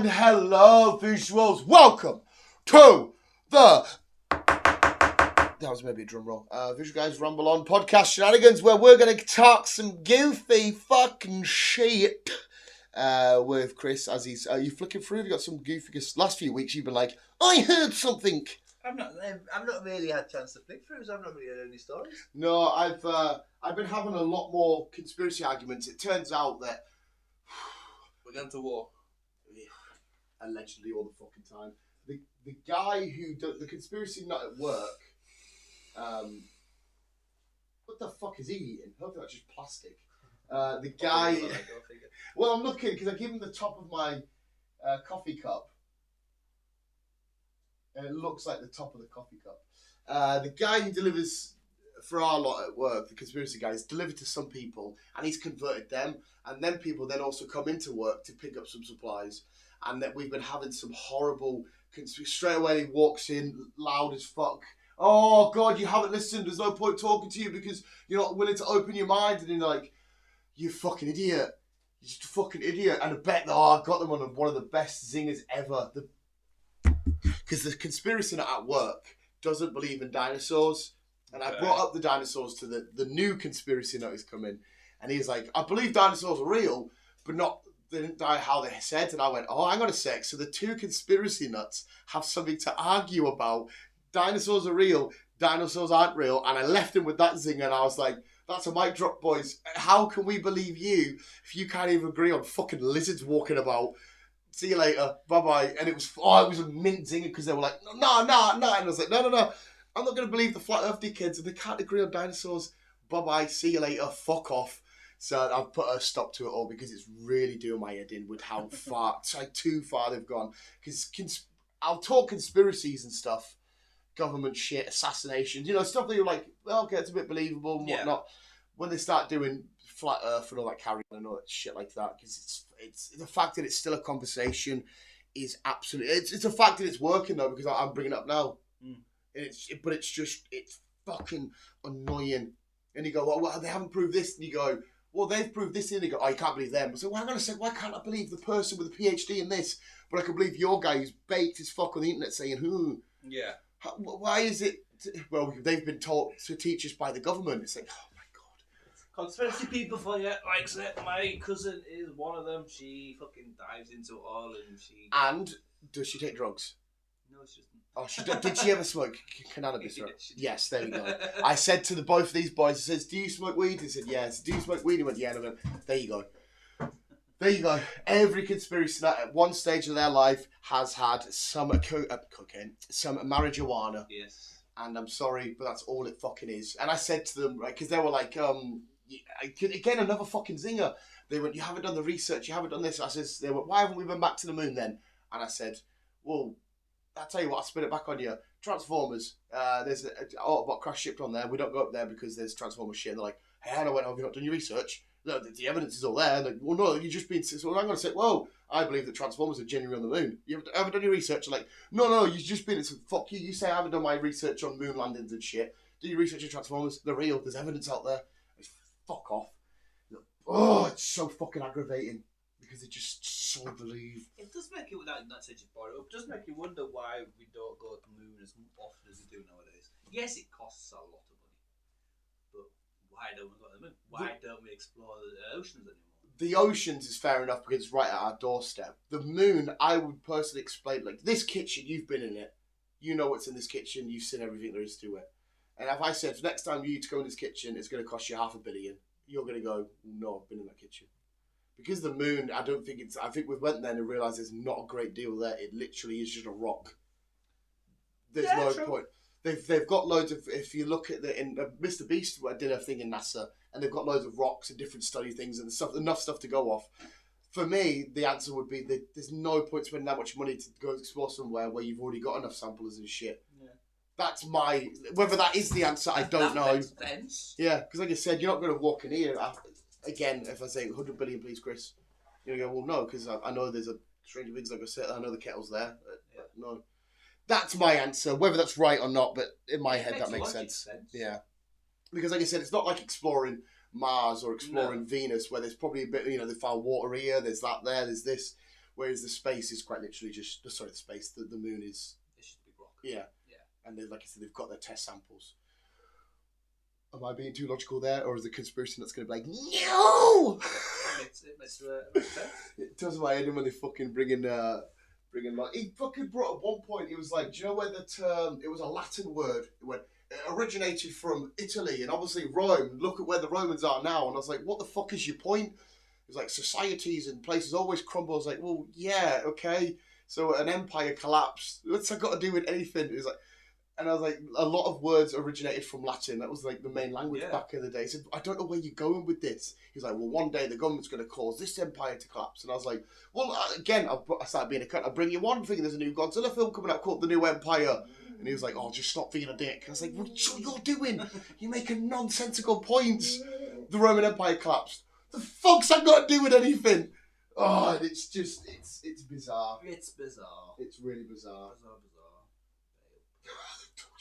And hello, visuals. Welcome to the... That was maybe a drum roll. Visual Guyz Ramble on podcast shenanigans, where we're going to talk some goofy fucking shit with Chris as he's... you flicking through? Have you got some goofy... Because last few weeks you've been like, I heard something. I've not really had a chance to flick through, so I've not really heard any stories. No, I've been having a lot more conspiracy arguments. It turns out that... We're going to war. Allegedly all the fucking time. The guy who does the conspiracy nut at work, what the fuck is he eating? I hope that's just plastic. The guy... Well, I'm looking because I give him the top of my coffee cup. And it looks like the top of the coffee cup. The guy who delivers for our lot at work, the conspiracy guy, has delivered to some people and he's converted them. And then people then also come into work to pick up some supplies. And that we've been having some horrible conspiracy. Straight away he walks in loud as fuck. Oh God, you haven't listened. There's no point talking to you because you're not willing to open your mind. And you're like, you fucking idiot. You're just a fucking idiot. And I bet that I got them on one of the best zingers ever. Because the conspiracy nut at work doesn't believe in dinosaurs. And I brought up the dinosaurs to the new conspiracy nut who's come in. And he's like, I believe dinosaurs are real, but they didn't die how they said. And I went, oh, hang on a sec. So the two conspiracy nuts have something to argue about. Dinosaurs are real, dinosaurs aren't real. And I left him with that zinger and I was like, that's a mic drop, boys. How can we believe you if you can't even agree on fucking lizards walking about? See you later. Bye-bye. And it was a mint zinger because they were like, no. And I was like, no. I'm not going to believe the flat earth kids and they can't agree on dinosaurs. Bye-bye. See you later. Fuck off. So I've put a stop to it all because it's really doing my head in with how far, too far they've gone. Because I'll talk conspiracies and stuff, government shit, assassinations, stuff that you're like, well, okay, it's a bit believable and whatnot. When they start doing flat earth and all that carry on and all that shit like that, because it's the fact that it's still a conversation is absolutely, it's a fact that it's working though, because I'm bringing it up now. And it's fucking annoying. And you go, well, they haven't proved this. And you go, well, they've proved this. And you go, oh, you can't believe them. So, well, hang on a sec, why can't I believe the person with a PhD in this? But I can believe your guy who's baked as fuck on the internet saying, who? Yeah. Why is it? Well, they've been taught to teach us by the government. It's like, oh my God. Conspiracy people for you, likes it. My cousin is one of them. She fucking dives into it all and she... And does she take drugs? No, she doesn't. Oh, did she ever smoke cannabis? Right? Yes, there you go. I said to both of these boys, I says, do you smoke weed? He said, yes. Do you smoke weed? He went, yeah. And I went, there you go. There you go. Every conspiracy that at one stage of their life has had some cocaine, some marijuana. Yes. And I'm sorry, but that's all it fucking is. And I said to them, right, because they were like, again, another fucking zinger. They went, you haven't done the research, you haven't done this. I says, they went, why haven't we been back to the moon then? And I said, well, I'll tell you what, I'll spin it back on you. Transformers, there's an Autobot crash ship on there. We don't go up there because there's Transformers shit. And they're like, hey, I went, have you not done your research? No, the evidence is all there. And like, well, no, you've just been... So I'm going to say, whoa, I believe that Transformers are genuinely on the moon. You haven't done your research? I'm like, no, you've just been... Fuck you. You say I haven't done my research on moon landings and shit. Do your research on Transformers? They're real. There's evidence out there. Like, fuck off. Oh, it's so fucking aggravating. Because they just so believe. It does make you, that said you brought it up, it does make you wonder why we don't go to the moon as often as we do nowadays. Yes, it costs a lot of money, but why don't we go to the moon? Why don't we explore the oceans anymore? The oceans is fair enough because it's right at our doorstep. The moon, I would personally explain, like, this kitchen, you've been in it. You know what's in this kitchen, you've seen everything there is to it. And if I said, next time you need to go in this kitchen, it's going to cost you $500 million, you're going to go, no, I've been in that kitchen. Because the moon, I think we went there and realised there's not a great deal there. It literally is just a rock. There's no point. They've got loads of, if you look at Mr. Beast did a thing in NASA, and they've got loads of rocks and different study things and enough stuff to go off. For me, the answer would be that there's no point spending that much money to go explore somewhere where you've already got enough samples and shit. Yeah. That's whether that is the answer, I don't know. Makes sense. Yeah, because like I said, you're not going to walk in here again, if I say 100 billion, please, Chris, you're going to go, well, no, because I know there's a Stranger Things, like I said, I know the kettle's there. No. That's my answer, whether that's right or not, but in my head, that makes sense. Yeah. Because, like I said, it's not like exploring Mars or exploring Venus, where there's probably a bit, they found water here, there's that there, there's this. whereas the space is quite literally just the space. The moon is It's just a big rock. yeah, Yeah. and like I said, they've got their test samples. Am I being too logical there, or is the conspiracy that's going to be like no? It makes sense. It does my head in when they fucking bring like he fucking brought up one point. He was like, do you know where the term? It was a Latin word. It originated from Italy and obviously Rome. Look at where the Romans are now. And I was like, what the fuck is your point? It was like societies and places always crumble. I was like, well, yeah, okay. So an empire collapsed. What's that got to do with anything? It was like, and I was like, a lot of words originated from Latin. That was like the main language back in the day. He said, I don't know where you're going with this. He's like, well, one day the government's going to cause this empire to collapse. And I was like, well, again, I started being a cunt. I'll bring you one thing. There's a new Godzilla film coming out called The New Empire. And he was like, oh, just stop being a dick. I was like, what you're doing? You're making nonsensical points. The Roman Empire collapsed. The fuck's that got to do with anything? Oh, and it's just, it's bizarre. It's bizarre. It's really bizarre. Bizarre.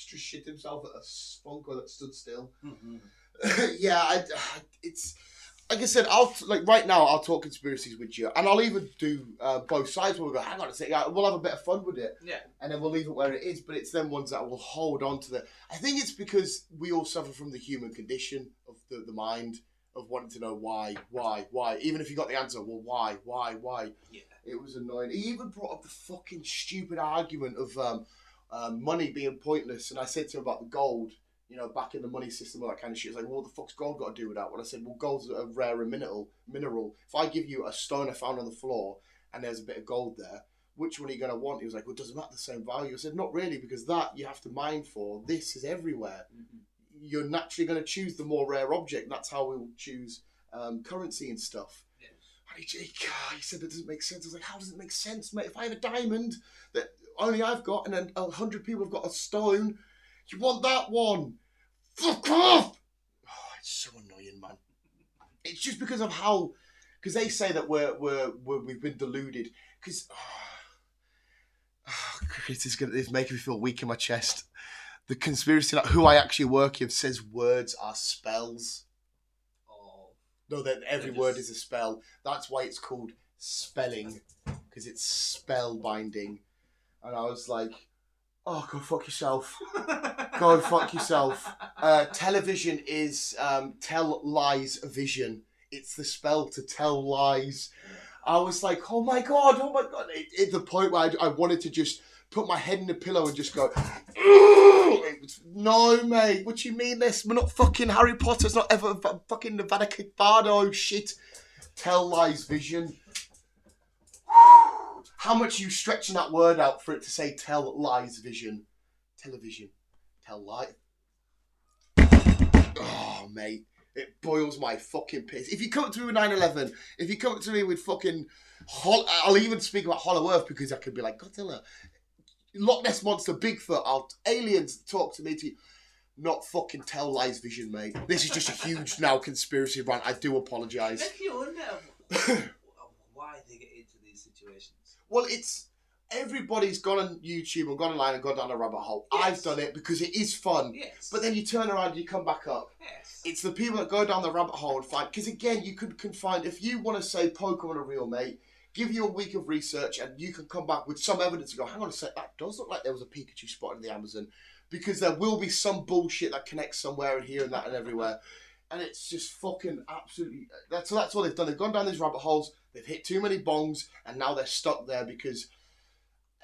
Just shit himself at a spunker that stood still. Mm-hmm. Yeah, it's like I said. Right now I'll talk conspiracies with you, and I'll even do both sides. Where we go, hang on a second, we'll have a bit of fun with it, yeah, and then we'll leave it where it is. But it's them ones that will hold on to the. I think it's because we all suffer from the human condition of the mind of wanting to know why, even if you got the answer. Well, why? Yeah, it was annoying. He even brought up the fucking stupid argument of money being pointless, and I said to him about the gold, you know, back in the money system, all that kind of shit. He's like, well, what the fuck's gold got to do with that? Well, I said, well, gold's a rare mineral. If I give you a stone I found on the floor and there's a bit of gold there, which one are you going to want? He was like, well, it doesn't matter the same value. I said, not really, because that you have to mine for. This is everywhere. Mm-hmm. You're naturally going to choose the more rare object. That's how we'll choose currency and stuff. Yeah. And he said, that doesn't make sense. I was like, how does it make sense, mate? If I have a diamond that only I've got, and then 100 people have got a stone, you want that one? Fuck off! Oh, it's so annoying, man. It's just because of how, because they say that we've been deluded. Because it's making me feel weak in my chest. The conspiracy that who I actually work with says words are spells. Oh, no, that every word is a spell. That's why it's called spelling, because it's spell binding. And I was like, oh, go fuck yourself. Go fuck yourself. Television is tell lies vision. It's the spell to tell lies. I was like, oh my God. At the point where I wanted to just put my head in the pillow and just go, no, mate, what you mean this? We're not fucking Harry Potter. It's not ever fucking Nevada Kedavra shit. Tell lies vision. How much are you stretching that word out for it to say tell lies vision? Television. Tell lies. Oh, mate. It boils my fucking piss. If you come to me with 9/11, if you come to me with fucking... I'll even speak about Hollow Earth because I could be like, Godzilla, Loch Ness Monster, Bigfoot, aliens talk to me to... Not fucking tell lies vision, mate. This is just a huge now conspiracy rant. I do apologise. Make you wonder why they get into these situations. Well, it's everybody's gone on YouTube and gone online and gone down a rabbit hole. Yes. I've done it because it is fun. Yes. But then you turn around and you come back up. Yes. It's the people that go down the rabbit hole and find... Because again, you can find... If you want to say Pokemon are real, mate, give you a week of research and you can come back with some evidence and go, hang on a sec, that does look like there was a Pikachu spotted in the Amazon. Because there will be some bullshit that connects somewhere and here and that and everywhere. And it's just fucking absolutely... That's what they've done. They've gone down these rabbit holes. They've hit too many bongs, and now they're stuck there because,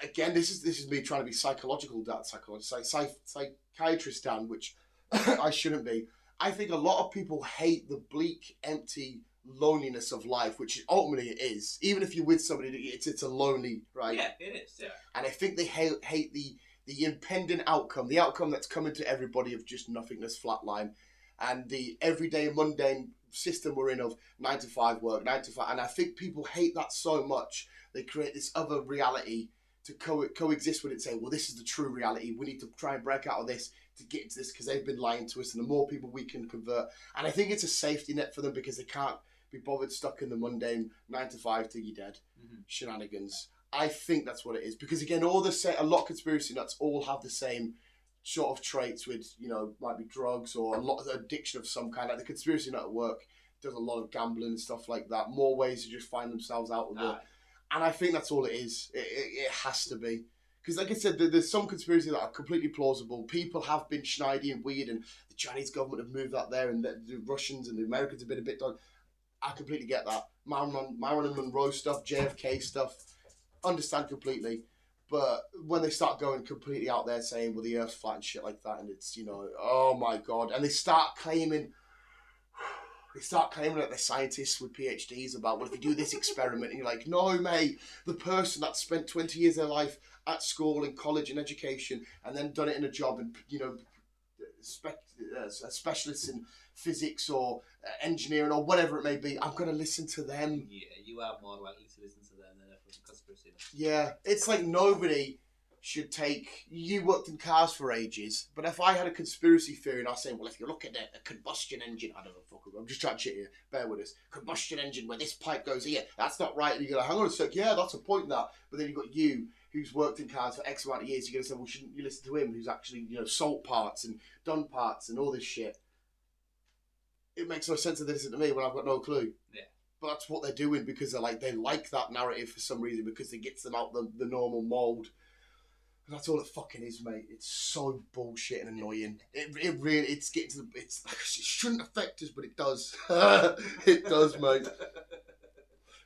again, this is me trying to be psychiatrist Dan, which I shouldn't be. I think a lot of people hate the bleak, empty loneliness of life, which ultimately it is. Even if you're with somebody, it's a lonely, right? Yeah, it is. Yeah. And I think they hate the impending outcome, the outcome that's coming to everybody of just nothingness, flatline, and the everyday mundane system we're in of 9 to 5 work, 9 to 5, and I think people hate that so much they create this other reality to coexist with it, saying, well, this is the true reality, we need to try and break out of this to get into this because they've been lying to us, and the more people we can convert, and I think it's a safety net for them because they can't be bothered stuck in the mundane 9 to 5 till you're dead shenanigans. I think that's what it is, because again, a lot of conspiracy nuts all have the same sort of traits with, you know, might be drugs or a lot of addiction of some kind. Like the conspiracy nut at work does a lot of gambling and stuff like that. More ways to just find themselves out of it. And I think that's all it is. It has to be. Because, like I said, there's some conspiracies that are completely plausible. People have been schneidy and weird, and the Chinese government have moved that there, and the Russians and the Americans have been a bit done. I completely get that. Marilyn Monroe stuff, JFK stuff, understand completely. But when they start going completely out there saying, well, the Earth's flat and shit like that, and it's, oh my God. And they start claiming that they're scientists with PhDs about, well, if you do this experiment, and you're like, no, mate, the person that spent 20 years of their life at school and college and education and then done it in a job and, specialists in physics or engineering or whatever it may be, I'm going to listen to them. Yeah, you are more likely to listen to them than a fucking conspiracy. Yeah, it's like nobody should take... You worked in cars for ages, but if I had a conspiracy theory and I was saying, well, if you look at a combustion engine... I don't know, fuck, I'm just trying to shit here. Bear with us. Combustion engine where this pipe goes here, that's not right. And you're going to hang on a sec, yeah, that's a point in that. But then you've got you, who's worked in cars for X amount of years, you're going to say, well, shouldn't you listen to him, who's actually, sold parts and done parts and all this shit? It makes no sense to listen to me when I've got no clue. Yeah. But that's what they're doing because they like that narrative for some reason because it gets them out the normal mould. And that's all it fucking is, mate. It's so bullshit and annoying. It really, it's getting to it shouldn't affect us, but it does. It does, mate.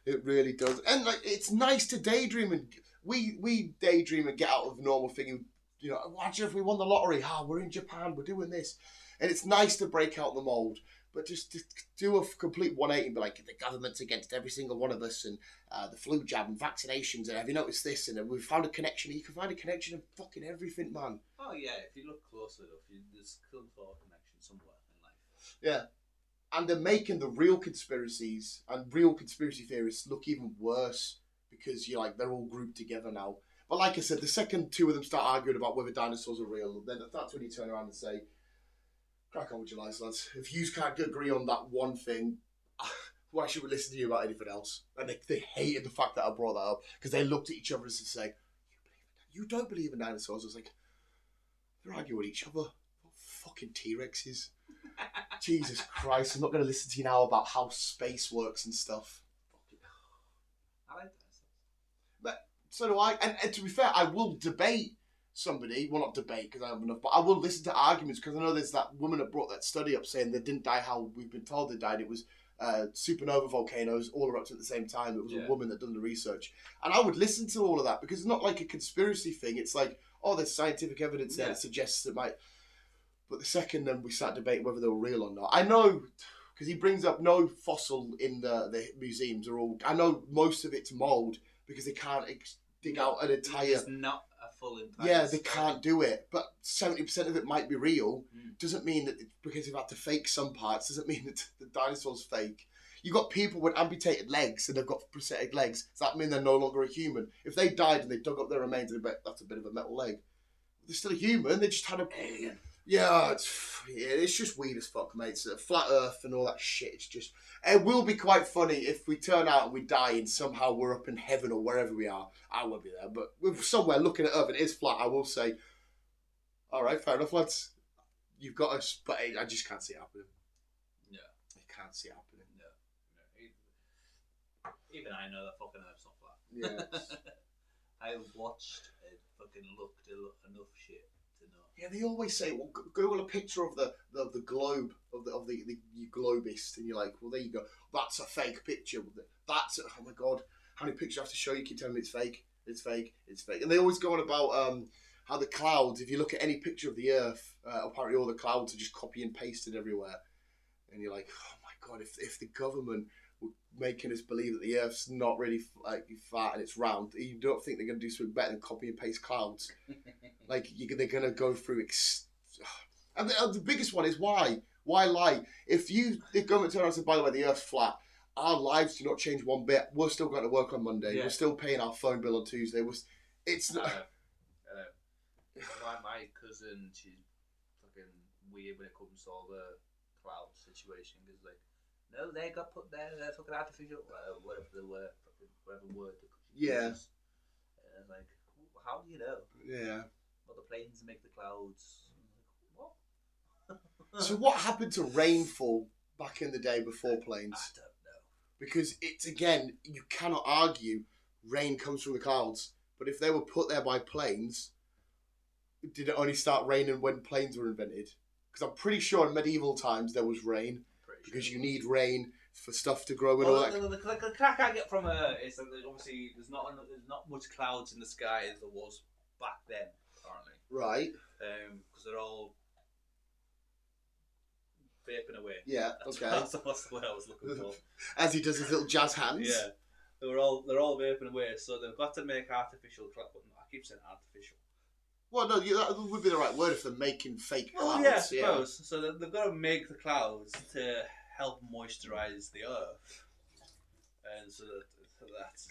It really does. And it's nice to daydream, and we daydream and get out of the normal thing. Imagine if we won the lottery. We're in Japan, we're doing this. And it's nice to break out the mould. But just to do a complete 180 and be like, the government's against every single one of us, and the flu jab and vaccinations, and have you noticed this? And we've found a connection. You can find a connection in fucking everything, man. Oh, yeah, if you look closely enough, there's some sort of connection somewhere in life. Yeah. And they're making the real conspiracies and real conspiracy theorists look even worse because they're all grouped together now. But like I said, the second two of them start arguing about whether dinosaurs are real, then that's when you turn around and say, crack on with your lives, lads. If you can't agree on that one thing, why should we listen to you about anything else? And they hated the fact that I brought that up because they looked at each other as to say, you don't believe in dinosaurs? I was like, they're arguing with each other. Fucking T-Rexes. Jesus Christ, I'm not going to listen to you now about how space works and stuff. I like dinosaurs. But so do I. And to be fair, I will debate somebody, well, not debate because I don't have enough, but I will listen to arguments because I know there's that woman that brought that study up saying they didn't die how we've been told they died. It was supernova volcanoes all erupted at the same time. It was a woman that done the research. And I would listen to all of that because it's not like a conspiracy thing. It's like, there's scientific evidence there that suggests it might. But the second then we start debating whether they were real or not. I know, because he brings up no fossil in the museums are all... I know most of it's mould because they can't dig out an entire... It's not a full entire... Yeah, they can't do it. But 70% of it might be real. Doesn't mean that because they've had to fake some parts, doesn't mean that the dinosaur's fake. You've got people with amputated legs and they've got prosthetic legs. Does that mean they're no longer a human? If they died and they dug up their remains, that's a bit of a metal leg. They're still a human. They just had a... Alien. Yeah, it's just weird as fuck, mate. It's flat Earth and all that shit. It's just... It will be quite funny if we turn out and we die and somehow we're up in heaven or wherever we are. I won't be there, but we're somewhere looking at Earth and it is flat. I will say, all right, fair enough, lads. You've got us, but I just can't see it happening. No. I can't see it happening. No. Even I know that fucking Earth's not flat. Yeah. I watched and fucking looked enough shit. Yeah, they always say, well, Google a picture of the globe, of the globist, and you're like, well, there you go. That's a fake picture. That's, oh my God, how many pictures I have to show you? Keep telling me it's fake, it's fake, it's fake. And they always go on about how the clouds, if you look at any picture of the Earth, apparently all the clouds are just copy and pasted everywhere. And you're like, oh my God, if the government were making us believe that the Earth's not really flat and it's round, you don't think they're going to do something better than copy and paste clouds? They're going to go through... And the biggest one is why? Why lie? If government turn around and say, by the way, the Earth's flat, our lives do not change one bit. We're still going to work on Monday. Yeah. We're still paying our phone bill on Tuesday. It's not... My cousin, she's fucking weird when it comes to all the cloud situation. Because, no, they got put there, they're fucking artificial, whatever the word, whatever word. Yeah. And it's like, how do you know? Yeah. Well, the planes make the clouds. What? So what happened to rainfall back in the day before planes? I don't know. Because it's, again, you cannot argue rain comes from the clouds. But if they were put there by planes, did it only start raining when planes were invented? Because I'm pretty sure in medieval times there was rain. Because you need rain for stuff to grow and all that. The crack I get from her is that obviously there's not much clouds in the sky as there was back then, apparently. Right. Because they're all vaping away. Yeah. Okay. That's the word I was looking for. As he does his little jazz hands. Yeah. They're all vaping away, so they've got to make artificial clouds. I keep saying artificial. Well, no, that would be the right word if they're making fake clouds. Well, yeah, I suppose. Yeah. So they've got to make the clouds to help moisturise the earth, and so that's.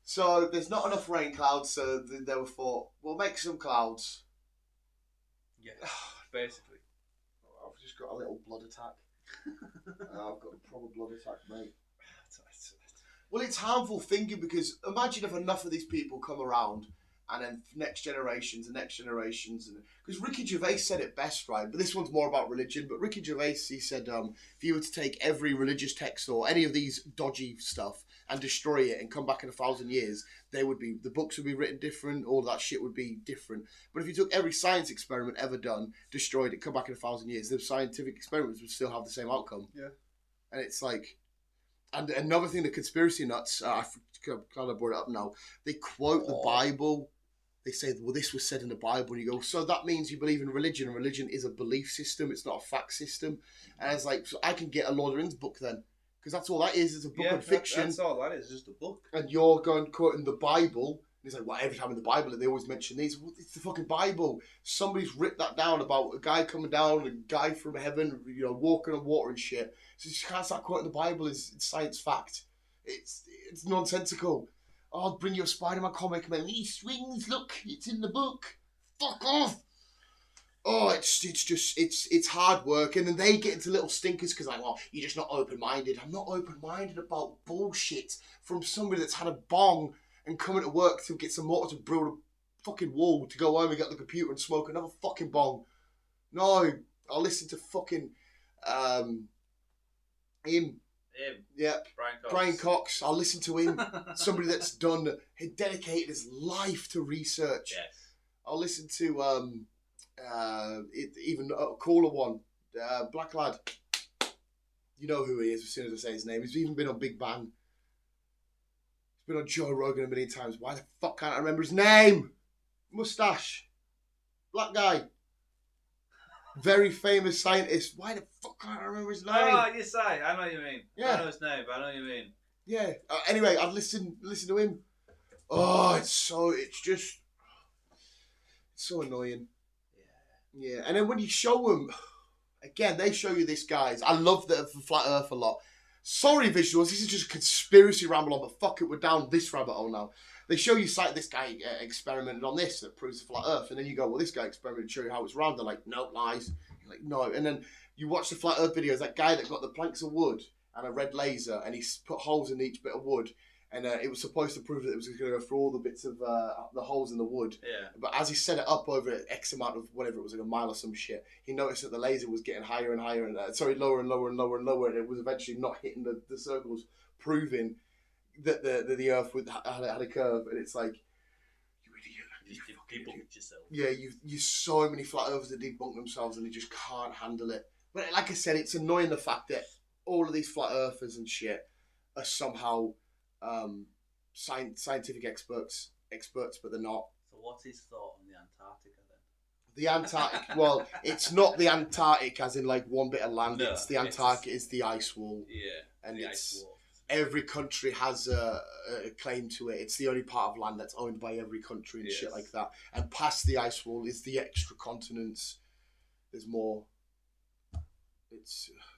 So there's not enough rain clouds, so they were thought, we'll make some clouds. Yeah, basically. I've just got a little blood attack. I've got a proper blood attack, mate. Well, it's harmful thinking because imagine if enough of these people come around and then next generations and next generations. Because Ricky Gervais said it best, right? But this one's more about religion. But Ricky Gervais, he said, if you were to take every religious text or any of these dodgy stuff and destroy it and come back in 1,000 years, the books would be written different, all that shit would be different. But if you took every science experiment ever done, destroyed it, come back in 1,000 years, the scientific experiments would still have the same outcome. Yeah. And it's like... And another thing, the conspiracy nuts, I'm glad I brought it up now, they quote the Bible. They say, well, this was said in the Bible. And you go, so that means you believe in religion. And religion is a belief system. It's not a fact system. And it's like, so I can get a Lord of the Rings book then. Because that's all that is. It's a book of fiction. That's all that is, just a book. And you're going quoting the Bible. And it's like, well, every time in the Bible, they always mention these. Well, it's the fucking Bible. Somebody's written that down about a guy coming down, a guy from heaven, walking on water and shit. So you can't start quoting the Bible as science fact. It's nonsensical. Oh, I'll bring you a Spider-Man comic, man. He swings, look, it's in the book. Fuck off. Oh, it's hard work. And then they get into little stinkers because like, well, you're just not open-minded. I'm not open-minded about bullshit from somebody that's had a bong and coming to work to get some water to brew a fucking wall to go home and get the computer and smoke another fucking bong. No, I'll listen to fucking him. Yeah. Brian Cox. I'll listen to him. Somebody that's dedicated his life to research. Yes. I'll listen to even a cooler one. Black lad. You know who he is as soon as I say his name. He's even been on Big Bang. He's been on Joe Rogan a million times. Why the fuck can't I remember his name? Mustache. Black guy. Very famous scientist. Why the fuck can't I remember his name? Oh, you say. I know what you mean. Yeah. I know his name, but I know what you mean. Yeah. Anyway, I'd listen to him. Oh, it's so annoying. Yeah. And then when you show them, again, they show you this, guys. I love the Flat Earth a lot. Sorry, visuals. This is just a conspiracy ramble on, but fuck it, we're down this rabbit hole now. They show you this guy experimented on this that proves the flat Earth, and then you go, well, this guy experimented to show you how it's round. They're like, no, lies. You're like, no. And then you watch the flat Earth videos. That guy that got the planks of wood and a red laser, and he put holes in each bit of wood, and it was supposed to prove that it was going to go through all the bits of the holes in the wood. Yeah. But as he set it up over X amount of whatever it was, like a mile or some shit, he noticed that the laser was getting higher and higher, and lower and lower and lower and lower, and it was eventually not hitting the circles, proving that the Earth had a curve. And it's like, you debunked yourself. Yeah, you so many flat earthers that debunk themselves and they just can't handle it. But like I said, it's annoying the fact that all of these flat earthers and shit are somehow scientific experts, but they're not. So what's his thought on the Antarctica then? The Antarctic, well, it's not the Antarctic as in like one bit of land. No, it's the Antarctic is the ice wall. Yeah, and the it's ice wall. Every country has a claim to it. It's the only part of land that's owned by every country and shit like that. And past the ice wall is the extra continents. There's more.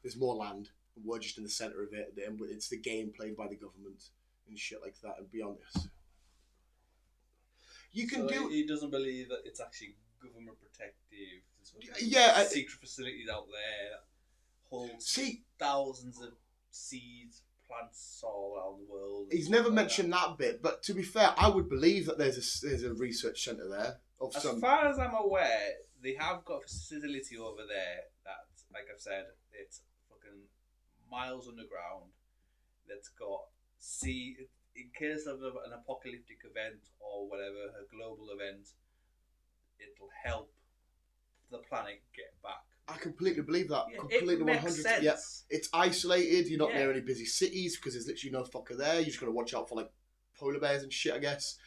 There's more land. We're just in the centre of it. It's the game played by the government and shit like that. And beyond this, you can do. He doesn't believe that it's actually government protective. Yeah, secret facilities out there that hold thousands of seeds. Plants all around the world. He's never mentioned that bit, but to be fair, I would believe that there's a research centre there. As far as I'm aware, they have got a facility over there that, like I've said, it's fucking miles underground. That's got in case of an apocalyptic event or whatever, a global event, it'll help the planet get back. I completely believe that. Yeah, Completely it makes 100. sense. Yeah. It's isolated. You're not Yeah. near any busy cities because there's literally no fucker there. You just got to watch out for like polar bears and shit, I guess.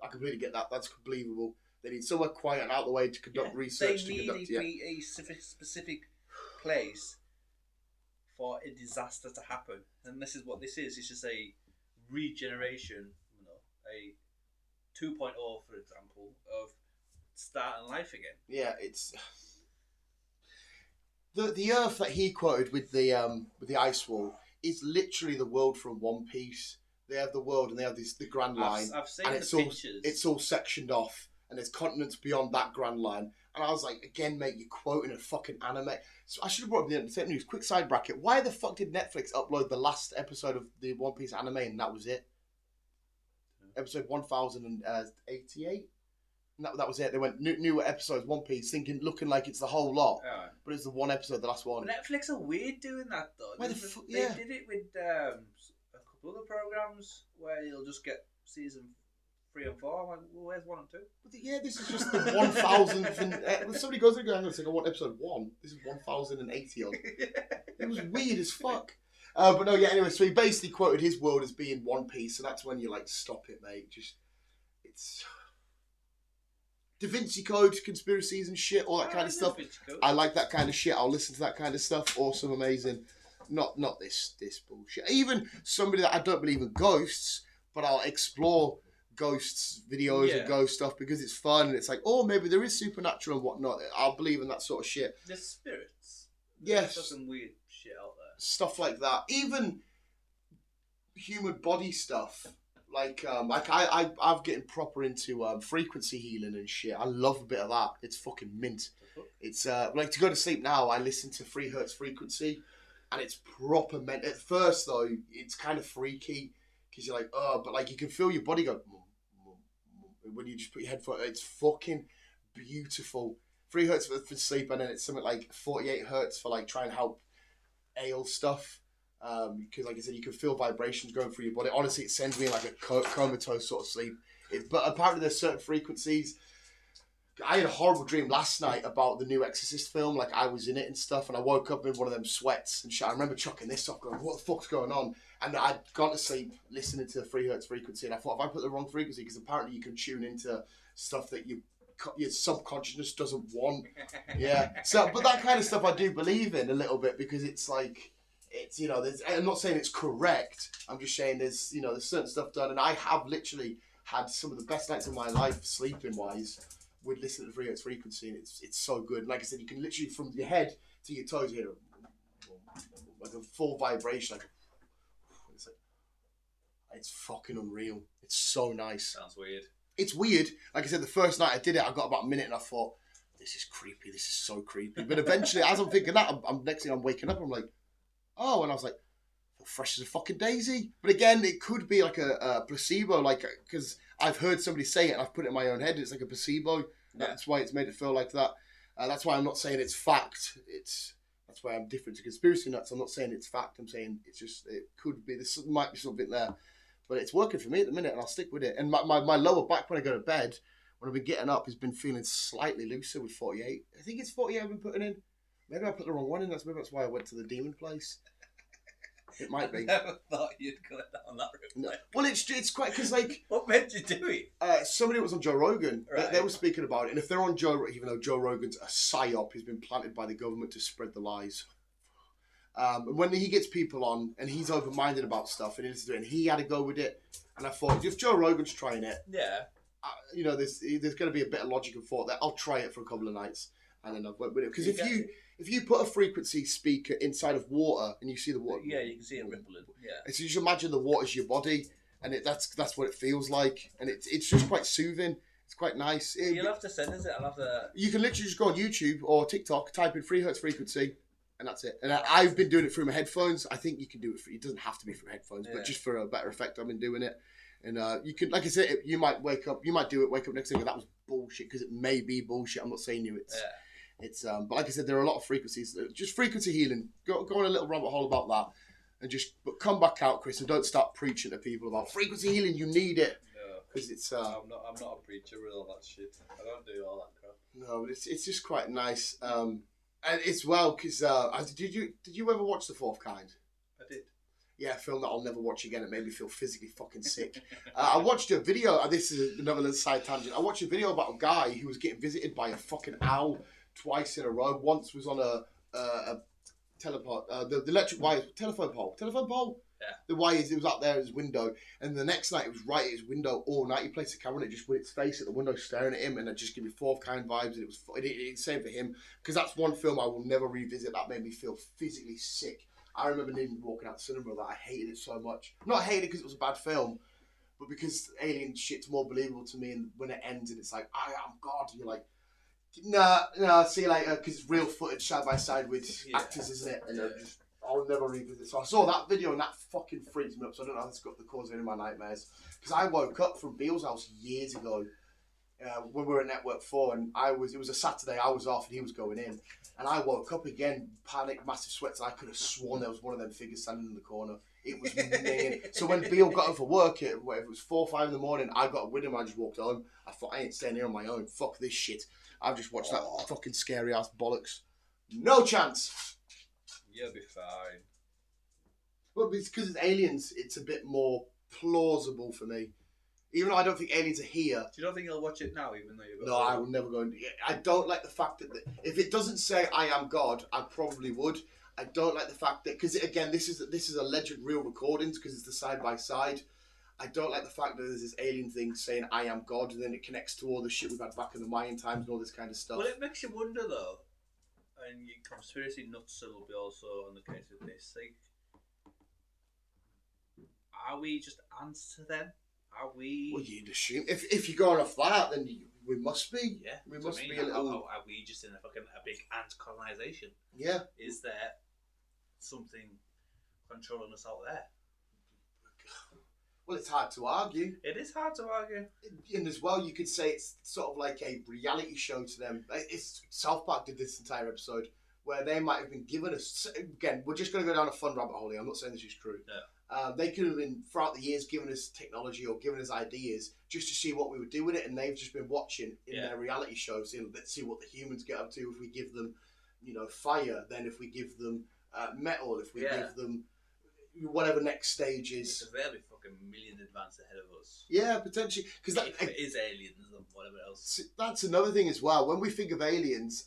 I completely get that. That's believable. They need somewhere quiet and out of the way to conduct research. They need a specific place for a disaster to happen, and this is what this is. It's just a regeneration, a 2.0, for example, of starting life again. Yeah, it's the Earth that he quoted with the ice wall is literally the world from One Piece. They have the world and they have the Grand Line. I've seen and the pictures. It's all sectioned off, and there's continents beyond that Grand Line. And I was like, again, mate, you're quoting a fucking anime. So I should have brought up the entertainment news. Quick side bracket. Why the fuck did Netflix upload the last episode of the One Piece anime and that was it? Episode 1088? And that was it. They went, new episodes, One Piece, looking like it's the whole lot. Yeah. But it's the one episode, the last one. Netflix are weird doing that, though. Why They did it with a couple other programs where you'll just get season 3 and 4. I'm like, well, where's 1 and 2? But yeah, this is just the 1000th. When somebody goes and goes, I want episode 1. This is 1080 odd. It was weird as fuck. But no, yeah, anyway, so he basically quoted his world as being One Piece, and that's when you're like, stop it, mate. It's Da Vinci Code, conspiracies and shit, all that kind of stuff. I like that kind of shit. I'll listen to that kind of stuff. Awesome, amazing. Not this bullshit. Even somebody that I don't believe in ghosts, but I'll explore ghosts videos and ghost stuff because it's fun and it's like, oh, maybe there is supernatural and whatnot. I'll believe in that sort of shit. There's spirits. Yes. There's some weird shit out there. Stuff like that. Even human body stuff. Like I'm getting proper into frequency healing and shit. I love a bit of that. It's fucking mint. It's like to go to sleep now, I listen to 3 hertz frequency and it's proper mint. At first though, it's kind of freaky because you're like, oh, but like you can feel your body go when you just put your headphone. It's fucking beautiful. 3 hertz for sleep, and then it's something like 48 hertz for like trying to help ail stuff. Because like I said, you can feel vibrations going through your body. Honestly, it sends me in like a comatose sort of sleep. But apparently there's certain frequencies. I had a horrible dream last night about the new Exorcist film. Like I was in it and stuff, and I woke up in one of them sweats and shit. I remember chucking this off, going, "What the fuck's going on?" And I'd gone to sleep listening to the 3 hertz frequency, and I thought, if I put the wrong frequency, because apparently you can tune into stuff that your subconsciousness doesn't want. Yeah. So, but that kind of stuff I do believe in a little bit because it's like, it's, you know, I'm not saying it's correct. I'm just saying there's certain stuff done, and I have literally had some of the best nights of my life sleeping wise with listening to 3 hertz frequency, and it's so good. Like I said, you can literally from your head to your toes hear like a full vibration, like it's fucking unreal. It's so nice. Sounds weird. It's weird. Like I said, the first night I did it, I got about a minute and I thought, this is creepy. This is so creepy. But eventually, as I'm thinking that, next thing I'm waking up, I'm like, oh, and I was like, fresh as a fucking daisy. But again, it could be like a placebo, like, because I've heard somebody say it and I've put it in my own head. It's like a placebo. That's why it's made it feel like that. That's why I'm not saying it's fact. That's why I'm different to conspiracy nuts. I'm not saying it's fact. I'm saying it's just, it could be, there might be something there. But it's working for me at the minute, and I'll stick with it. And my lower back when I go to bed, when I've been getting up, has been feeling slightly looser with 48. I think it's 48 I've been putting in. Maybe I put the wrong one in. That's why I went to the demon place. It might be. I never thought you'd go down that route. No. Well, it's quite, because like... What made you do it? Somebody was on Joe Rogan. Right. They were speaking about it. And if they're on even though Joe Rogan's a psyop, he's been planted by the government to spread the lies. And when he gets people on and he's open-minded about stuff and he had to go with it, and I thought, if Joe Rogan's trying it, there's going to be a bit of logic and thought that I'll try it for a couple of nights and then I've went with it. Because if you put a frequency speaker inside of water and you see the water, you can see it rippling. Yeah, so you just imagine the water's your body, and that's what it feels like, and it's just quite soothing. It's quite nice. You'll have to send us it. I'll have to. You can literally just go on YouTube or TikTok, type in 3 hertz frequency. And that's it. And I've been doing it through my headphones. I think you can do it. It doesn't have to be through headphones, but just for a better effect, I've been doing it. And you can, like I said, you might wake up next day and go, that was bullshit, because it may be bullshit. I'm not saying you. It's but like I said, there are a lot of frequencies. Just frequency healing. Go on a little rabbit hole about that. and but come back out, Chris, and don't start preaching to people about frequency healing. You need it. Because it's I'm not a preacher with all that shit. I don't do all that crap. No, but it's just quite nice. And it's well because did you ever watch The Fourth Kind? I did. Yeah, a film that I'll never watch again. It made me feel physically fucking sick. I watched a video. This is another little side tangent. I watched a video about a guy who was getting visited by a fucking owl twice in a row. Once was on a teleport, the electric wire, telephone pole. Yeah. The wires, it was up there at his window, and the next night it was right at his window all night. He placed a camera and it just with its face at the window staring at him, and it just gave me Fourth Kind vibes. And it's same for him, because that's one film I will never revisit. That made me feel physically sick. I remember nearly walking out the cinema that I hated it so much. Not hated it because it was a bad film, but because alien shit's more believable to me. And when it ends and it's like, I am God, and you're like, nah, see you later, because it's real footage side by side with actors, isn't it? And I'll never revisit. So I saw that video and that fucking freaks me up. So I don't know how that's got the cause of any of my nightmares. Because I woke up from Beale's house years ago when we were at Network 4, and it was a Saturday, I was off and he was going in. And I woke up again, panic, massive sweats, and I could have sworn there was one of them figures standing in the corner. It was me. So when Beale got home for work at whatever, it was 4 or 5 in the morning, I got with him, I just walked home. I thought, I ain't staying here on my own. Fuck this shit. I've just watched that fucking scary ass bollocks. No chance. You'll be fine. Well, it's because it's aliens, it's a bit more plausible for me. Even though I don't think aliens are here. You don't think you'll watch it now, even though you've got... No, I will never go and... I don't like the fact that... if it doesn't say I am God, I probably would. I don't like the fact that... because, again, this is alleged real recordings, because it's the side-by-side. I don't like the fact that there's this alien thing saying I am God, and then it connects to all the shit we've had back in the Mayan times and all this kind of stuff. Well, it makes you wonder, though, and your conspiracy nuts will be also on the case with this, like... are we just ants to them? Are we... well, you'd assume. If you're going off that, then we must be. Yeah. We must be a little... are we just in a big ant colonisation? Yeah. Is there something controlling us out there? Well, it's hard to argue. It is hard to argue. And as well, you could say it's sort of like a reality show to them. South Park did this entire episode where they might have been given us... again, we're just going to go down a fun rabbit hole here. I'm not saying this is true. No. They could have been, throughout the years, giving us technology or giving us ideas just to see what we would do with it, and they've just been watching in their reality shows. Let's see what the humans get up to if we give them, fire. Then if we give them metal, if we give them whatever next stage is. Because they'll be fucking a million advance ahead of us. Yeah, potentially. Because if it is aliens and whatever else. That's another thing as well. When we think of aliens,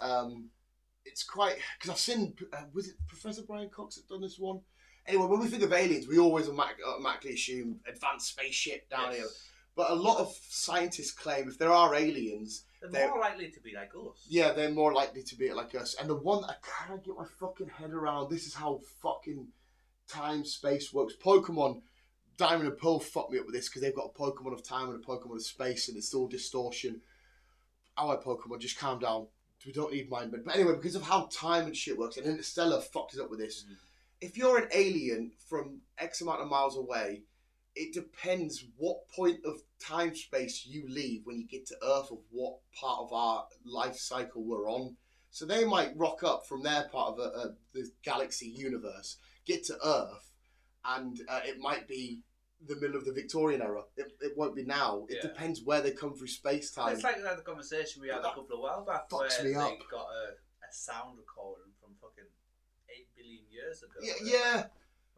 it's quite... because I've seen... was it Professor Brian Cox that done this one? Anyway, when we think of aliens, we always automatically assume advanced spaceship down here. But a lot of scientists claim if there are aliens... they're more likely to be like us. Yeah, they're more likely to be like us. And the one I can't get my fucking head around, this is how fucking time, space works. Pokemon, Diamond and Pearl fucked me up with this because they've got a Pokemon of time and a Pokemon of space, and it's all distortion. I like Pokemon, just calm down. We don't need mind. But anyway, because of how time and shit works, and Interstellar fucked us up with this. If you're an alien from X amount of miles away, it depends what point of time space you leave when you get to Earth of what part of our life cycle we're on. So they might rock up from their part of the galaxy universe, get to Earth, and it might be the middle of the Victorian era. It won't be now. It depends where they come through space-time. It's like the conversation we had a couple of while back where they got a sound recording from fucking 8 billion years ago. Yeah.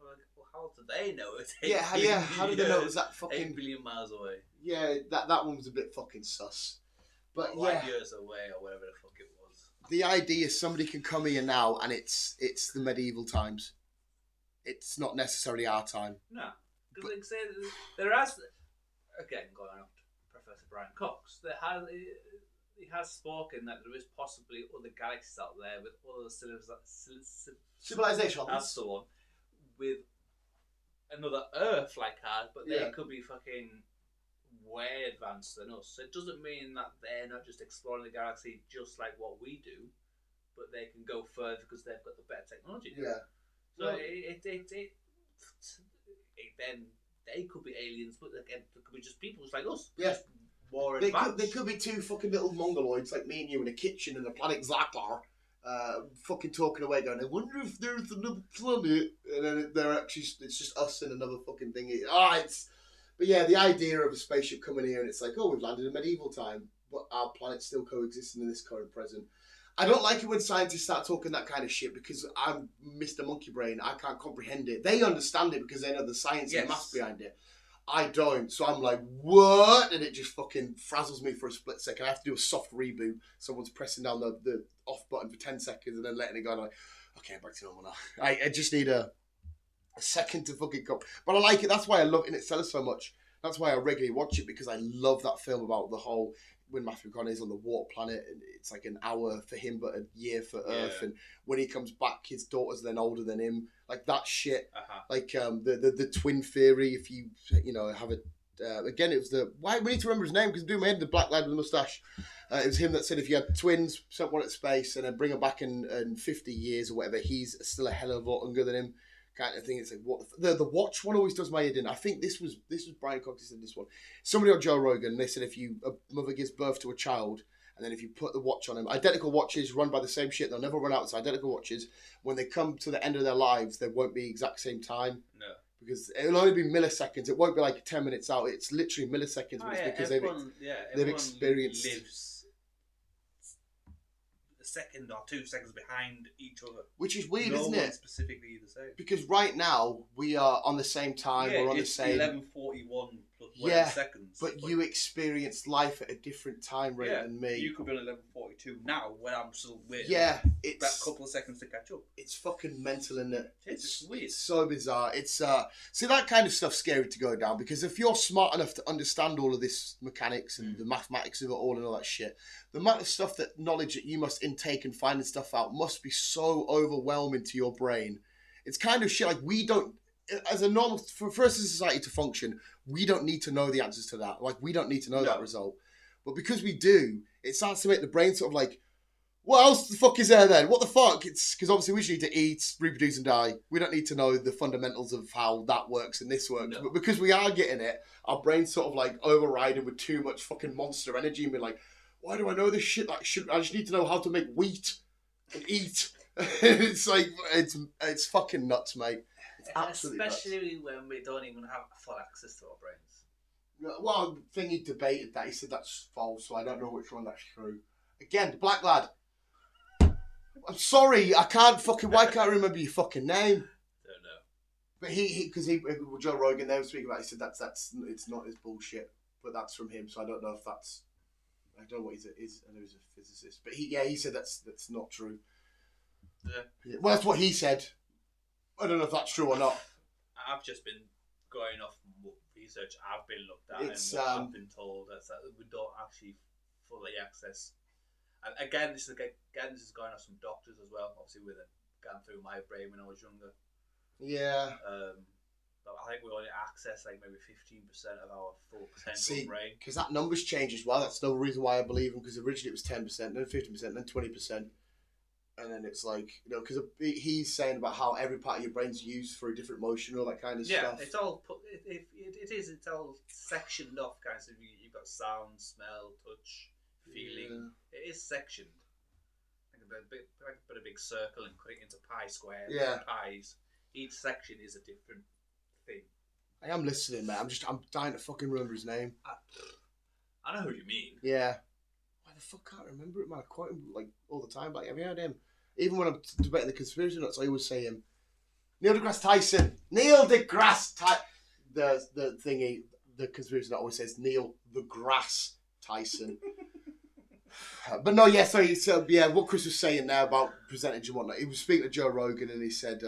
Well, how do they know it? How do they know it was that fucking 8 billion miles away? Yeah, that one was a bit fucking sus. But light years away or whatever the fuck it was. The idea is somebody can come here now and it's the medieval times. It's not necessarily our time. No, because like say there has again going on to Professor Brian Cox. He has spoken that there is possibly other galaxies out there with other civilizations. That's the one. With another Earth like ours, but they could be fucking way advanced than us. So it doesn't mean that they're not just exploring the galaxy just like what we do, but they can go further because they've got the better technology. Yeah. So then they could be aliens, but again, they could be just people just like us. Yeah. Just more advanced. They could be two fucking little mongoloids like me and you in a kitchen in the planet Zaklar, fucking talking away going, I wonder if there's another planet. and then it's just us and another fucking thing. But yeah, the idea of a spaceship coming here and it's like, oh, we've landed in medieval time, but our planet's still coexisting in this current present. I don't like it when scientists start talking that kind of shit because I'm Mr. Monkey Brain. I can't comprehend it. They understand it because they know the science and the maths behind it. I don't. So I'm like, what? And it just fucking frazzles me for a split second. I have to do a soft reboot. Someone's pressing down the off button for 10 seconds and then letting it go. And I'm like, okay, I'm back to normal now. I just need a second to fucking come. But I like it. That's why I love Interstellar so much. That's why I regularly watch it because I love that film about the whole... when Matthew McConaughey's on the water planet, and it's like an hour for him, but a year for Earth. And when he comes back, his daughter's then older than him. Like that shit. Like the twin theory. If you have it again, it was we need to remember his name because do my head the black lad with the mustache. It was him that said if you had twins, sent one at space, and then bring them back in 50 years or whatever, he's still a hell of a lot younger than him. Kind of thing. It's like what the watch one always does my head in. I think this was Brian Cox who said this one. Somebody on Joe Rogan, they said if a mother gives birth to a child and then if you put the watch on them, identical watches run by the same shit, they'll never run out. It's identical watches. When they come to the end of their lives, they won't be exact same time. No. Because it'll only be milliseconds. It won't be like 10 minutes out. It's literally milliseconds. But it's because they've experienced. Lives second or 2 seconds behind each other, which is weird, isn't it? Specifically the same. Because right now we are on the same time. We're on the same 11:41 plus seconds. But you experienced life at a different time rate than me. You could be on 11:42 now when I'm still waiting. Yeah, it's that couple of seconds to catch up. It's fucking mental, isn't it? It's weird. It's so bizarre. It's see that kind of stuff's scary to go down because if you're smart enough to understand all of this mechanics and the mathematics of it all and all that shit, the amount of stuff knowledge that you must intake and finding stuff out must be so overwhelming to your brain. It's kind of shit like we don't, as a normal, for us as a society to function, we don't need to know the answers to that. Like we don't need to know that result. But because we do, it starts to make the brain sort of like, what else the fuck is there then? What the fuck? It's because obviously we just need to eat, reproduce and die. We don't need to know the fundamentals of how that works and this works. No. But because we are getting it, our brain's sort of like overriding with too much fucking monster energy and we're like, why do I know this shit? Like, I just need to know how to make wheat and eat. It's like, it's fucking nuts, mate. It's absolutely especially nuts. When we don't even have full access to our brains. Well, Thingy debated that. He said that's false, so I don't know which one that's true. Again, the black lad. I'm sorry, why can't I remember your fucking name? Don't know. But because Joe Rogan, they were speaking about it, he said it's not his bullshit, but that's from him, so I don't know if that's, I don't know what he is. I know he's a physicist, but he said that's not true. Yeah. Well, that's what he said. I don't know if that's true or not. I've just been going off what research I've been looked at and what I've been told that we don't actually fully access. And again, this is going off some doctors as well. Obviously, with it going through my brain when I was younger. Yeah. But I think we only access like maybe 15% of our full potential brain. Because that numbers change as well. That's another reason why I believe him. Because originally it was 10%, then 15%, then 20%. And then it's like, because he's saying about how every part of your brain's used for a different emotion, all that kind of stuff. Yeah, it's all it's all sectioned off, kind of. You've got sound, smell, touch, feeling. Yeah. It is sectioned. Like put a big circle and cut it into pie squares. Yeah. Pies. Each section is a different thing. I am listening, man. I'm dying to fucking remember his name. I know who you mean. Yeah. Why the fuck can't I remember it, man? I quote him like all the time. Like, have you heard him? Even when I'm debating the conspiracy nuts, I always say him. Neil deGrasse Tyson. Neil deGrasse Tyson. The thingy, the conspiracy nut always says Neil the Grass Tyson. But no, yeah, so what Chris was saying there about percentage and whatnot, he was speaking to Joe Rogan and he said,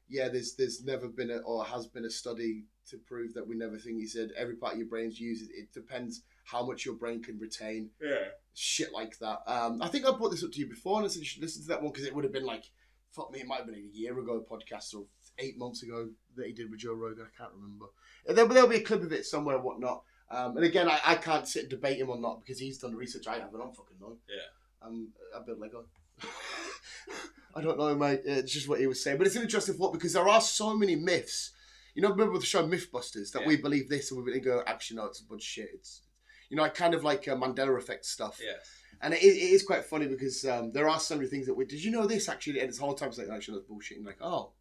there's never been has been a study to prove that we never think. He said every part of your brain's used. It depends how much your brain can retain. Yeah. Shit like that. I think I brought this up to you before and I said you should listen to that one because it would have been like, fuck me, it might have been a year ago podcast or 8 months ago that he did with Joe Rogan. I can't remember. There'll be a clip of it somewhere and whatnot. And again, I can't sit and debate him or not because he's done the research I haven't. I'm fucking know. Yeah. I built Lego. I don't know, mate. It's just what he was saying. But it's an interesting thought because there are so many myths. Remember the show Mythbusters that we believe this and we go, actually, no, it's a bunch of shit. It's, kind of like Mandela effect stuff. Yeah. And it is quite funny because there are so many things that did you know this actually? And it's the whole time it's like, actually, that's bullshit. And like, oh,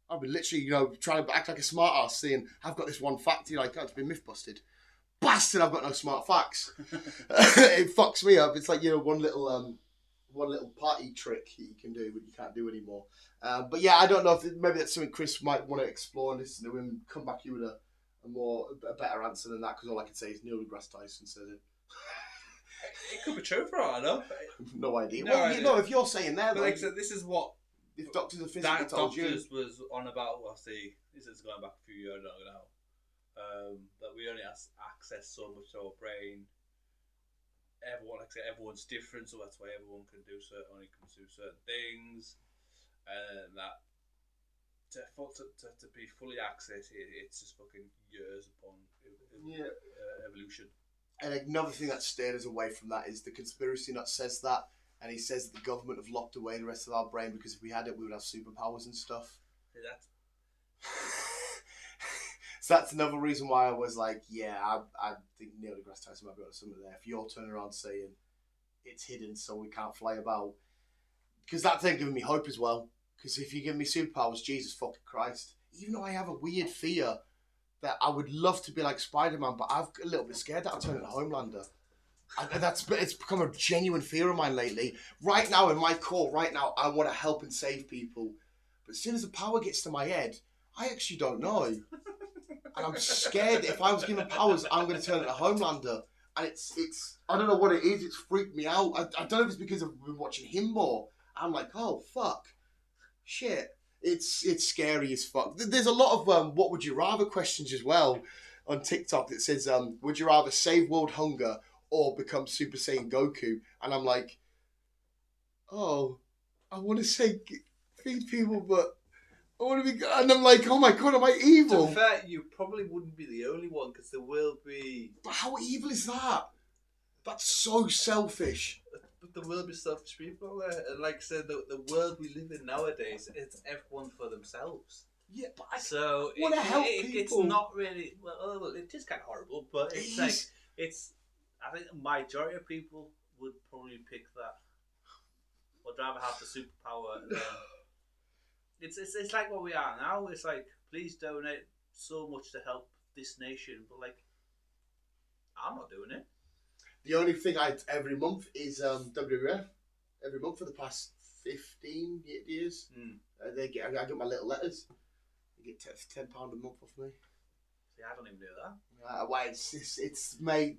I've been literally, trying to act like a smart ass, saying, I've got this one fact, you're like, oh, it's been myth busted. Bastard, I've got no smart facts. It fucks me up. It's like, one little party trick that you can do, but you can't do anymore. But yeah, I don't know if maybe that's something Chris might want to explore and listen to him come back to you with a better answer than that, because all I can say is Neil deGrasse Tyson said it. It could be true for all I know. No idea. No Well, idea. if you're saying that, But like I said, this is what if doctors have physically that told you, doctors was on about. This is going back a few years now. That we only access so much of our brain. Everyone's different, so that's why everyone only can do certain things, and that to be fully accessed, it's just fucking years upon evolution. And another thing that steered us away from that is the conspiracy nut says that, and he says that the government have locked away the rest of our brain because if we had it, we would have superpowers and stuff. So that's another reason why I was like, yeah, I think Neil deGrasse Tyson might be on something there. If you're turning around saying it's hidden so we can't fly about, because that's then giving me hope as well. Because if you give me superpowers, Jesus fucking Christ, even though I have a weird fear that I would love to be like Spider-Man, but I'm a little bit scared that I'll turn into Homelander. It's become a genuine fear of mine lately. Right now, in my core, I want to help and save people. But as soon as the power gets to my head, I actually don't know. And I'm scared that if I was given powers, I'm going to turn into Homelander. And it's I don't know what it is. It's freaked me out. I don't know if it's because I've been watching him more. I'm like, oh, fuck. Shit. It's scary as fuck. There's a lot of what would you rather questions as well on TikTok that says, would you rather save world hunger or become Super Saiyan Goku? And I'm like, oh, I want to say feed people, but I want to be... And I'm like, oh my God, am I evil? To be fair, you probably wouldn't be the only one, because there will be... But how evil is that? That's so selfish. But there will be selfish people out there. And like I said, the world we live in nowadays, it's everyone for themselves. Yeah, but I want to help people. It's not really... Well, it is kind of horrible, but it's like... I think the majority of people would probably pick that. Would rather have the superpower than... It's like what we are now. It's like, please donate so much to help this nation, but like, I'm not doing it. The only thing I every month is WWF. Every month for the past 15 years, I get my little letters. You get £10 a month off me. See, I don't even do that. Why it's made.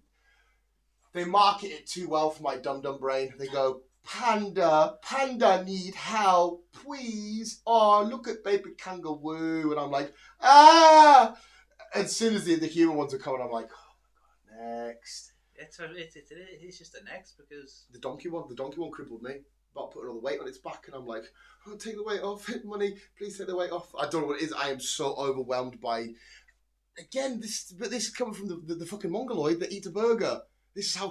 They market it too well for my dum brain. They go, Panda need help, please. Oh, look at baby kangaroo. And I'm like, ah! As soon as the human ones are coming, I'm like, oh my God, next. It's just the next, because... The donkey one crippled me. About putting all the weight on its back, and I'm like, oh, take the weight off, money, please take the weight off. I don't know what it is. I am so overwhelmed by... Again, this is coming from the fucking mongoloid that eats a burger. This is how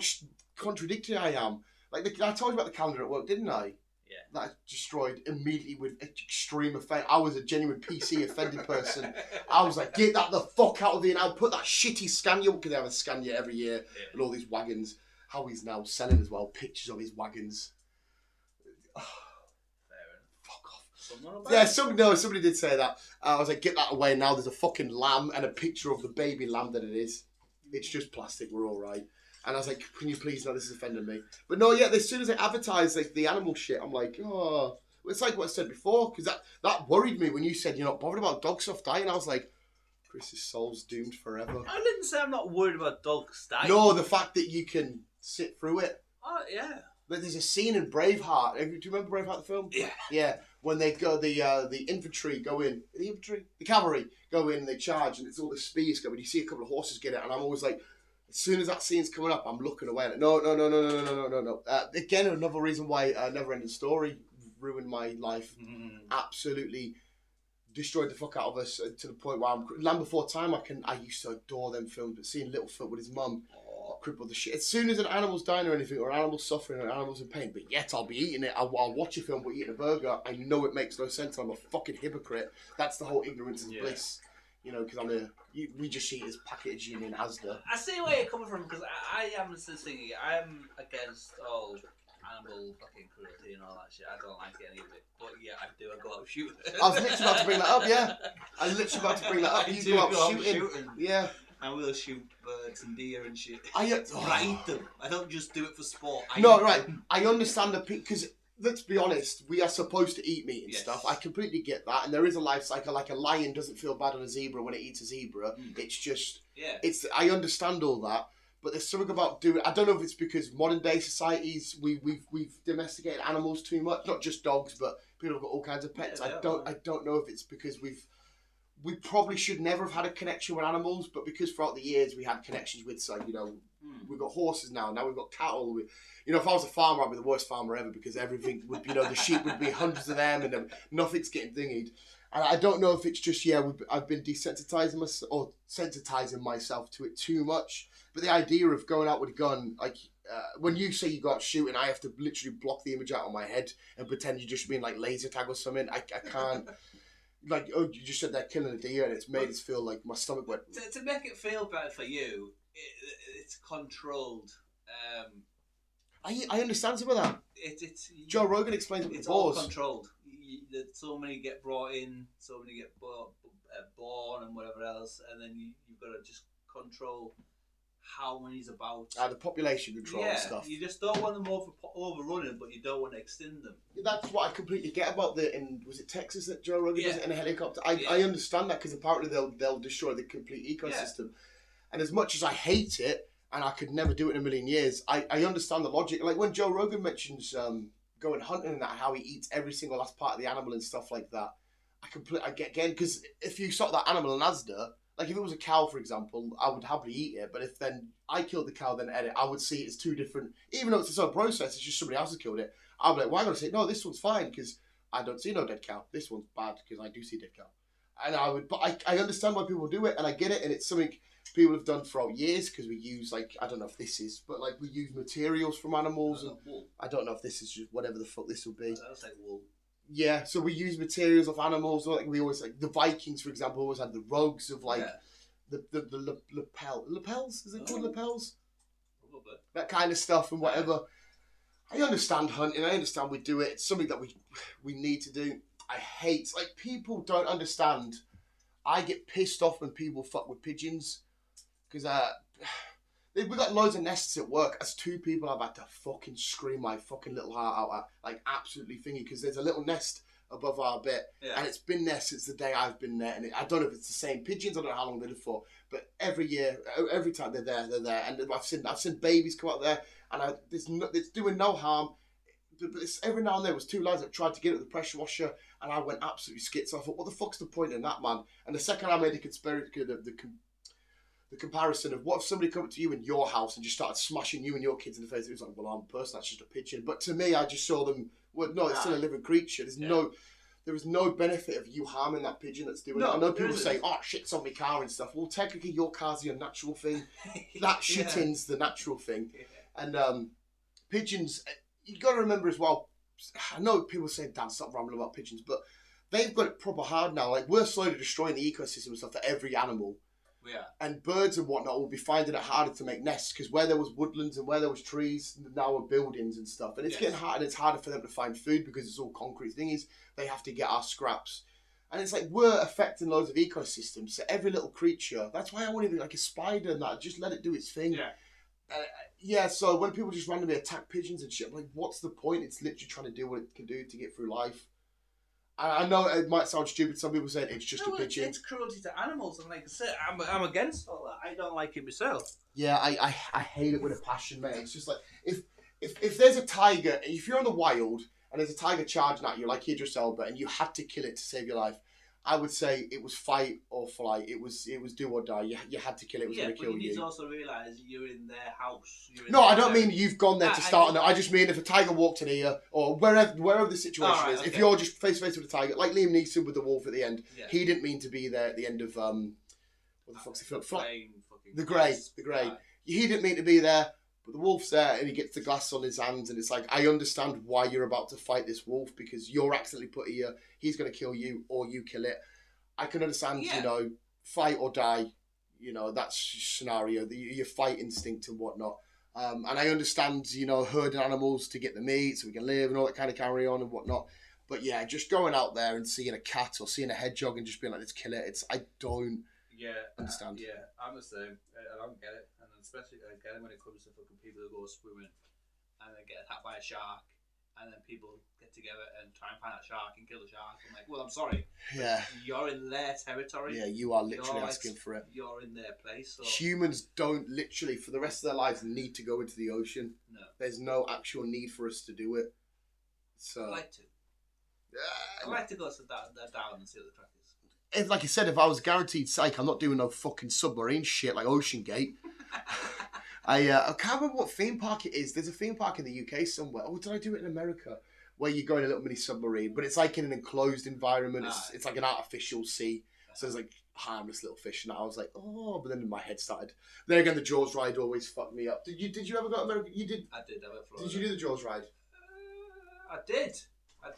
contradictory I am. Like, I told you about the calendar at work, didn't I? Yeah. That I destroyed immediately with extreme offence. I was a genuine PC offended person. I was like, get that the fuck out of here now. Put that shitty Scania, because they have a Scania every year, and all these wagons. How he's now selling as well, pictures of his wagons. Fair enough. Yeah, somebody did say that. I was like, get that away now. There's a fucking lamb and a picture of the baby lamb that it is. It's just plastic. We're all right. And I was like, can you please, no, this is offending me. But no, yeah, as soon as they advertise like the animal shit, I'm like, oh. It's like what I said before, because that worried me when you said you're not bothered about dog stuff dying. I was like, Chris's soul's doomed forever. I didn't say I'm not worried about dogs dying. No, the fact that you can sit through it. Oh, yeah. But there's a scene in Braveheart. Do you remember Braveheart, the film? Yeah. Yeah, when they go, the infantry go in. The cavalry go in and they charge, and it's all the spears go, and you see a couple of horses get it, and I'm always like, as soon as that scene's coming up, I'm looking away. Like, no. Again, another reason why Never Ending Story ruined my life. Absolutely destroyed the fuck out of us to the point where Land Before Time, I used to adore them films, but seeing Littlefoot with his mum crippled the shit. As soon as an animal's dying or anything, or an animal's suffering, or an animal's in pain, but yet I'll be eating it. I'll watch a film but eating a burger. I know it makes no sense. I'm a fucking hypocrite. That's the whole ignorance is bliss. You know, because we just see it as packaging in Asda. I see where you're coming from, because I am the thing. I am against all animal fucking cruelty and all that shit. I don't like any of it. But yeah, I do. I go out shooting. I was literally about to bring that up, yeah. I was literally about to bring that up. You go out shooting. Yeah. I will shoot birds and deer and shit. I eat them. I don't just do it for sport. I understand the because let's be honest, we are supposed to eat meat and stuff. I completely get that, and there is a life cycle. Like a lion doesn't feel bad on a zebra when it eats a zebra. It's just I understand all that, but there's something about doing. I don't know if it's because modern day societies we've domesticated animals too much. Not just dogs, but people have got all kinds of pets. I don't know if it's because we probably should never have had a connection with animals, but because throughout the years we had connections with, so, we've got horses now we've got cattle. If I was a farmer, I'd be the worst farmer ever because everything would, the sheep would be hundreds of them and then nothing's getting dinghied. And I don't know if it's just, I've been desensitizing myself or sensitizing myself to it too much. But the idea of going out with a gun, like when you say you go out shooting, I have to literally block the image out of my head and pretend you're just being like laser tag or something. I can't. Like, you just said they're killing a deer and it's made us feel like my stomach went... To make it feel better for you, it's controlled. I understand some of that. Joe Rogan explains it with it's the all balls. Controlled. So many get brought in, so many get born and whatever else, and then you've got to just control how many's about. The population control and stuff. You just don't want them overrunning, but you don't want to extend them. That's what I completely get about was it Texas that Joe Rogan does it in a helicopter? I understand that because apparently they'll destroy the complete ecosystem. And as much as I hate it, and I could never do it in a million years, I understand the logic. Like when Joe Rogan mentions going hunting and that, how he eats every single last part of the animal and stuff like that, I get again, because if you shot that animal in Asda, like if it was a cow, for example, I would happily eat it. But if then I killed the cow, then ate it, I would see it as two different. Even though it's its own process, it's just somebody else has killed it. I'd be like, why? I'm gonna say no. This one's fine because I don't see no dead cow. This one's bad because I do see dead cow. And but I understand why people do it, and I get it, and it's something people have done throughout years because we use I don't know if this is, but we use materials from animals, and wool. I don't know if this is just whatever the fuck this will be. That's like wool. Yeah, so we use materials of animals. Like we always the Vikings, for example, always had the rugs of the lapels. Is it called lapels? Probably. That kind of stuff and whatever. I understand hunting. I understand we do it. It's something that we need to do. I hate people don't understand. I get pissed off when people fuck with pigeons because we've got loads of nests at work. As two people, I've had to fucking scream my fucking little heart out at, absolutely thingy, because there's a little nest above our bit, and it's been there since the day I've been there. And I don't know if it's the same pigeons. I don't know how long they live for, but every year, every time they're there. And I've seen babies come out there, and it's doing no harm. But it's, every now and then, it was two lads that tried to get it with the pressure washer, and I went absolutely schizo. I thought, what the fuck's the point in that, man? And the second I made the comparison of what if somebody come up to you in your house and just started smashing you and your kids in the face, it was like, well, I'm a person, that's just a pigeon. But to me, I just saw them, well, no, it's still a living creature. There is no benefit of you harming that pigeon that's doing it. I know people say, oh, shit's on my car and stuff. Well, technically, your car's the unnatural thing. That shitting's the natural thing. And pigeons, you got to remember as well, I know people say, Dan, stop rambling about pigeons, but they've got it proper hard now. Like, we're slowly destroying the ecosystem and stuff for every animal. Yeah. And birds and whatnot will be finding it harder to make nests because where there was woodlands and where there was trees, now are buildings and stuff. And it's getting harder, and it's harder for them to find food because it's all concrete thingies. They have to get our scraps. And it's like, we're affecting loads of ecosystems. So every little creature, that's why I want to be like a spider and that, just let it do its thing. Yeah. So when people just randomly attack pigeons and shit, I'm like, what's the point? It's literally trying to do what it can do to get through life. I know it might sound stupid. Some people say it's just a pigeon. It's cruelty to animals, and like I said, I'm against all that. I don't like it myself. Yeah, I hate it with a passion, mate. It's just like if there's a tiger, if you're in the wild and there's a tiger charging at you, like Idris Elba, and you had to kill it to save your life, I would say it was fight or flight. It was do or die. You had to kill it. It was going to kill you. But you need to also realise you're in their house. I don't mean you've gone there to start on it. I just mean if a tiger walked in here or wherever the situation is, if you're just face to face with a tiger, like Liam Neeson with the wolf at the end, he didn't mean to be there at the end of what the fuck's the film? The Grey. He didn't mean to be there. But the wolf's there and he gets the glass on his hands, and it's like, I understand why you're about to fight this wolf because you're accidentally put here. He's going to kill you or you kill it. I can understand, fight or die. That's scenario, your fight instinct and whatnot. And I understand, herding animals to get the meat so we can live and all that kind of carry on and whatnot. But yeah, just going out there and seeing a cat or seeing a hedgehog and just being like, let's kill it. I don't understand. Yeah, I'm the same. I don't get it. And especially again when it comes to fucking people who go swimming and then get attacked by a shark. And then people get together and try and find that shark and kill the shark. I'm like, well, I'm sorry. Yeah. You're in their territory. Yeah, you are literally asking for it. You're in their place. So. Humans don't literally, for the rest of their lives, need to go into the ocean. No. There's no actual need for us to do it. So. I'd like to. I'd like to go down and see what the crack is. Like I said, if I was guaranteed psych, I'm not doing no fucking submarine shit like Ocean Gate. I can't remember what theme park it is. There's a theme park in the UK somewhere. Oh, did I do it in America? Where you go in a little mini submarine, but it's like in an enclosed environment. It's like an artificial sea. So there's like harmless little fish, and I was like, oh, but then my head started. Then again, the Jaws ride always fucked me up. Did you ever go to America? You did. I did. I went Florida. Did you do the Jaws ride? I did.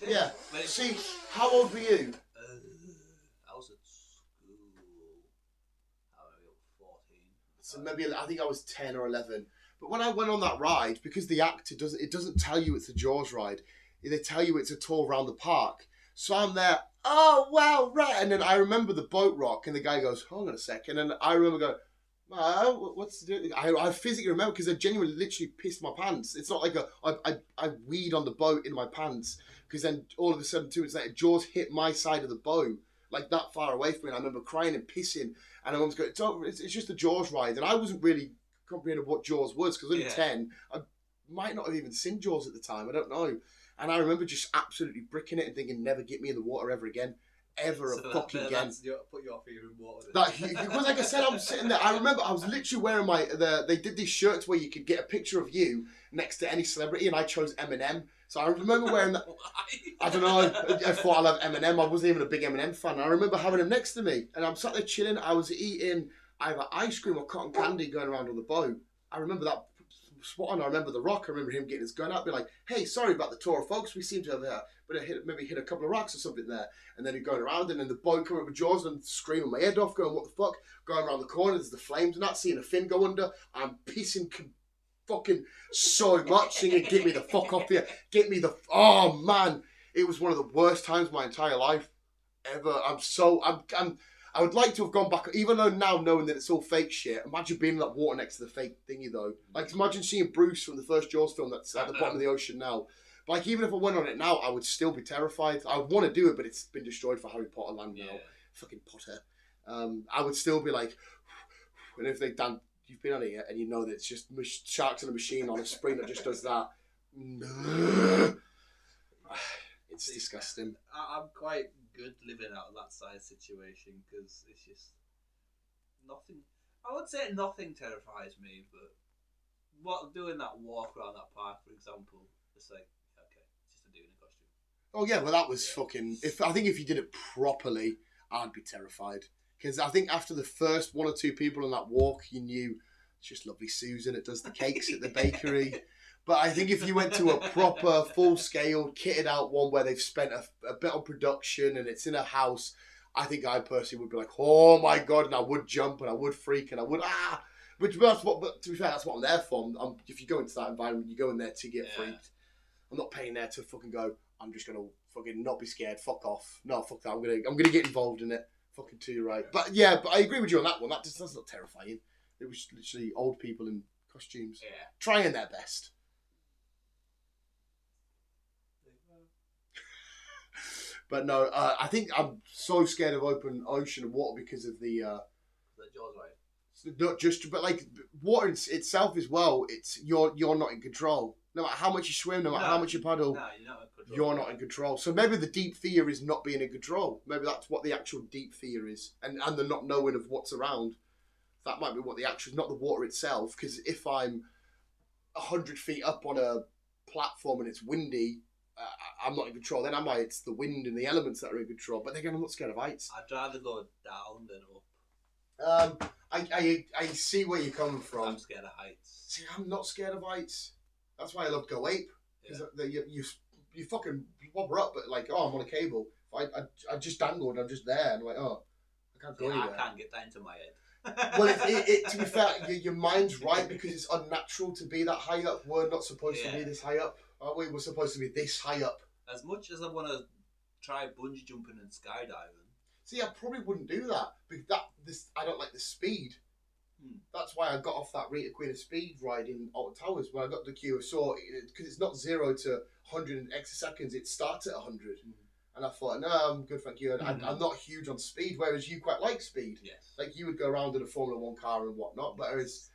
Yeah. See, how old were you? I was at school. I was 14. So maybe I think I was 10 or 11. But when I went on that ride, because the actor doesn't tell you it's a Jaws ride. They tell you it's a tour around the park. So I'm there, oh, wow, right. And then I remember the boat rock, and the guy goes, hold on a second. And I remember going, what's the deal? I physically remember because I genuinely literally pissed my pants. It's not like I weed on the boat in my pants, because then all of a sudden, 2 minutes later, Jaws hit my side of the boat, like that far away from me. And I remember crying and pissing. And I was going, it's just a Jaws ride. And I wasn't really comprehending what Jaws was, because I was 10. I might not have even seen Jaws at the time. I don't know. And I remember just absolutely bricking it and thinking, never get me in the water ever again. Ever so fucking again. Put your fear in water. Because like I said, I'm sitting there. I remember I was literally wearing they did these shirts where you could get a picture of you next to any celebrity, and I chose Eminem. So I remember wearing that. I don't know. I thought I loved Eminem. I wasn't even a big Eminem fan. I remember having him next to me, and I'm sat there chilling. I was eating either ice cream or cotton candy going around on the boat. I remember that spot on. I remember The Rock. I remember him getting his gun out, be like, "Hey, sorry about the tour, folks. We seem to have maybe hit a couple of rocks or something there." And then he's going around, and then the boat coming up with Jaws and screaming my head off, going, "What the fuck?" Going around the corner, there's the flames and that, seeing a fin go under. I'm pissing fucking so much, singing, "Get me the fuck off here. Get me the..." Oh, man. It was one of the worst times of my entire life ever. I would like to have gone back, even though now knowing that it's all fake shit. Imagine being in that water next to the fake thingy, though. Like, imagine seeing Bruce from the first Jaws film that's at the bottom of the ocean now. But, like, even if I went on it now, I would still be terrified. I would want to do it, but it's been destroyed for Harry Potter land now. Fucking Potter. I would still be like, and if they done, you've been on it yet, and you know that it's just sharks in a machine on a spring that just does that. It's disgusting. I'm quite good living out of that side situation, because it's just nothing. I would say nothing terrifies me, but doing that walk around that park, for example, it's like, okay, it's just a dude in a costume. Oh yeah, well that was fucking. I think if you did it properly, I'd be terrified, because I think after the first 1 or 2 people on that walk, you knew it's just lovely Susan that does the cakes at the bakery. But I think if you went to a proper, full-scale, kitted out one where they've spent a bit on production and it's in a house, I think I personally would be like, oh my God, and I would jump and I would freak and I would, But to be fair, that's what I'm there for. If you go into that environment, you go in there to get freaked. I'm not paying there to fucking go, I'm just going to fucking not be scared, fuck off. No, fuck that, I'm gonna get involved in it. Fucking too right. But yeah, but I agree with you on that one. That's not terrifying. It was literally old people in costumes. Yeah. Trying their best. But no, I think I'm so scared of open ocean and water because of the Jaws ride. Not just, but like water itself as well. It's you're not in control. No matter how much you swim, no matter how much you paddle, no, you're not in control. You're not in control. So maybe the deep fear is not being in control. Maybe that's what the actual deep fear is, and the not knowing of what's around. That might be what the actual, not the water itself. Because if I'm 100 feet up on a platform and it's windy, I'm not in control. Then am I? It's the wind and the elements that are in control. But again, I'm not scared of heights. I'd rather go down than up. I see where you're coming from. I'm scared of heights. See, I'm not scared of heights. That's why I love Go Ape. Because you fucking wobber up, but like, oh, I'm on a cable. I just dangled. I'm just there. And I'm like, oh, I can't go anywhere. I can't get that into my head. Well, to be fair, your mind's right because it's unnatural to be that high up. We're not supposed to be this high up, are we? We're supposed to be this high up. As much as I want to try bungee jumping and skydiving. See, I probably wouldn't do that because I don't like the speed. That's why I got off that Rita Queen of Speed ride in Alton Towers when I got the QSO because it's not 0 to 100 in X seconds. It starts at 100. And I thought, no, I'm good, thank you. And I'm not huge on speed, whereas you quite like speed. Yes. Like you would go around in a Formula 1 car and whatnot. But whereas,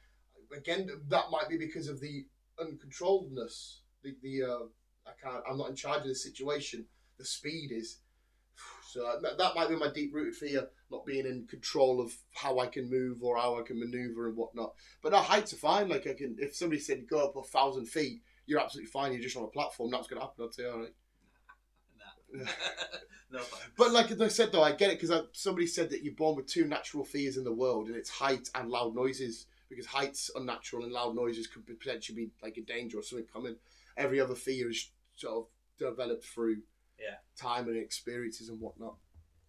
again, that might be because of the uncontrolledness. I'm not in charge of the situation. The speed is. So that might be my deep-rooted fear, not being in control of how I can move or how I can maneuver and whatnot. But no, heights are fine. Like if somebody said go up 1,000 feet, you're absolutely fine. You're just on a platform. That's going to happen. I'll tell you, all right. No, but like I said though, I get it because somebody said that you're born with two natural fears in the world, and it's height and loud noises. Because height's unnatural and loud noises could potentially be like a danger or something coming. Every other fear is sort of developed through time and experiences and whatnot.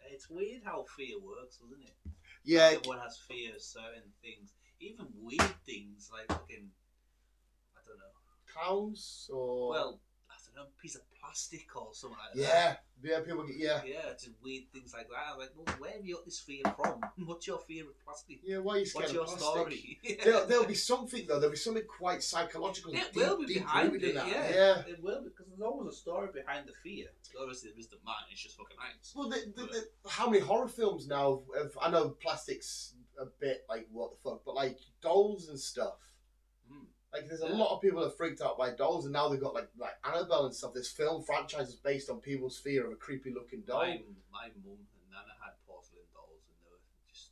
It's weird how fear works, isn't it? Yeah. Everyone has fear of certain things, even weird things like fucking, I don't know, clowns or I don't know, a piece of plastic or something like that. Yeah, people get just weird things like that. I'm like, well, where have you got this fear from? What's your fear of plastic? Yeah, why are you scared of plastic? What's your story? There'll be something though. There'll be something quite psychological. It will be behind it. Yeah, it will, because there's always a story behind the fear. Obviously, there isn't mine. It's just fucking heights. Well, how many horror films now? I know plastic's a bit like what the fuck, but like dolls and stuff. Like, there's a lot of people that are freaked out by dolls, and now they've got like Annabelle and stuff. This film franchise is based on people's fear of a creepy-looking doll. My mum and Nana had porcelain dolls, and they were just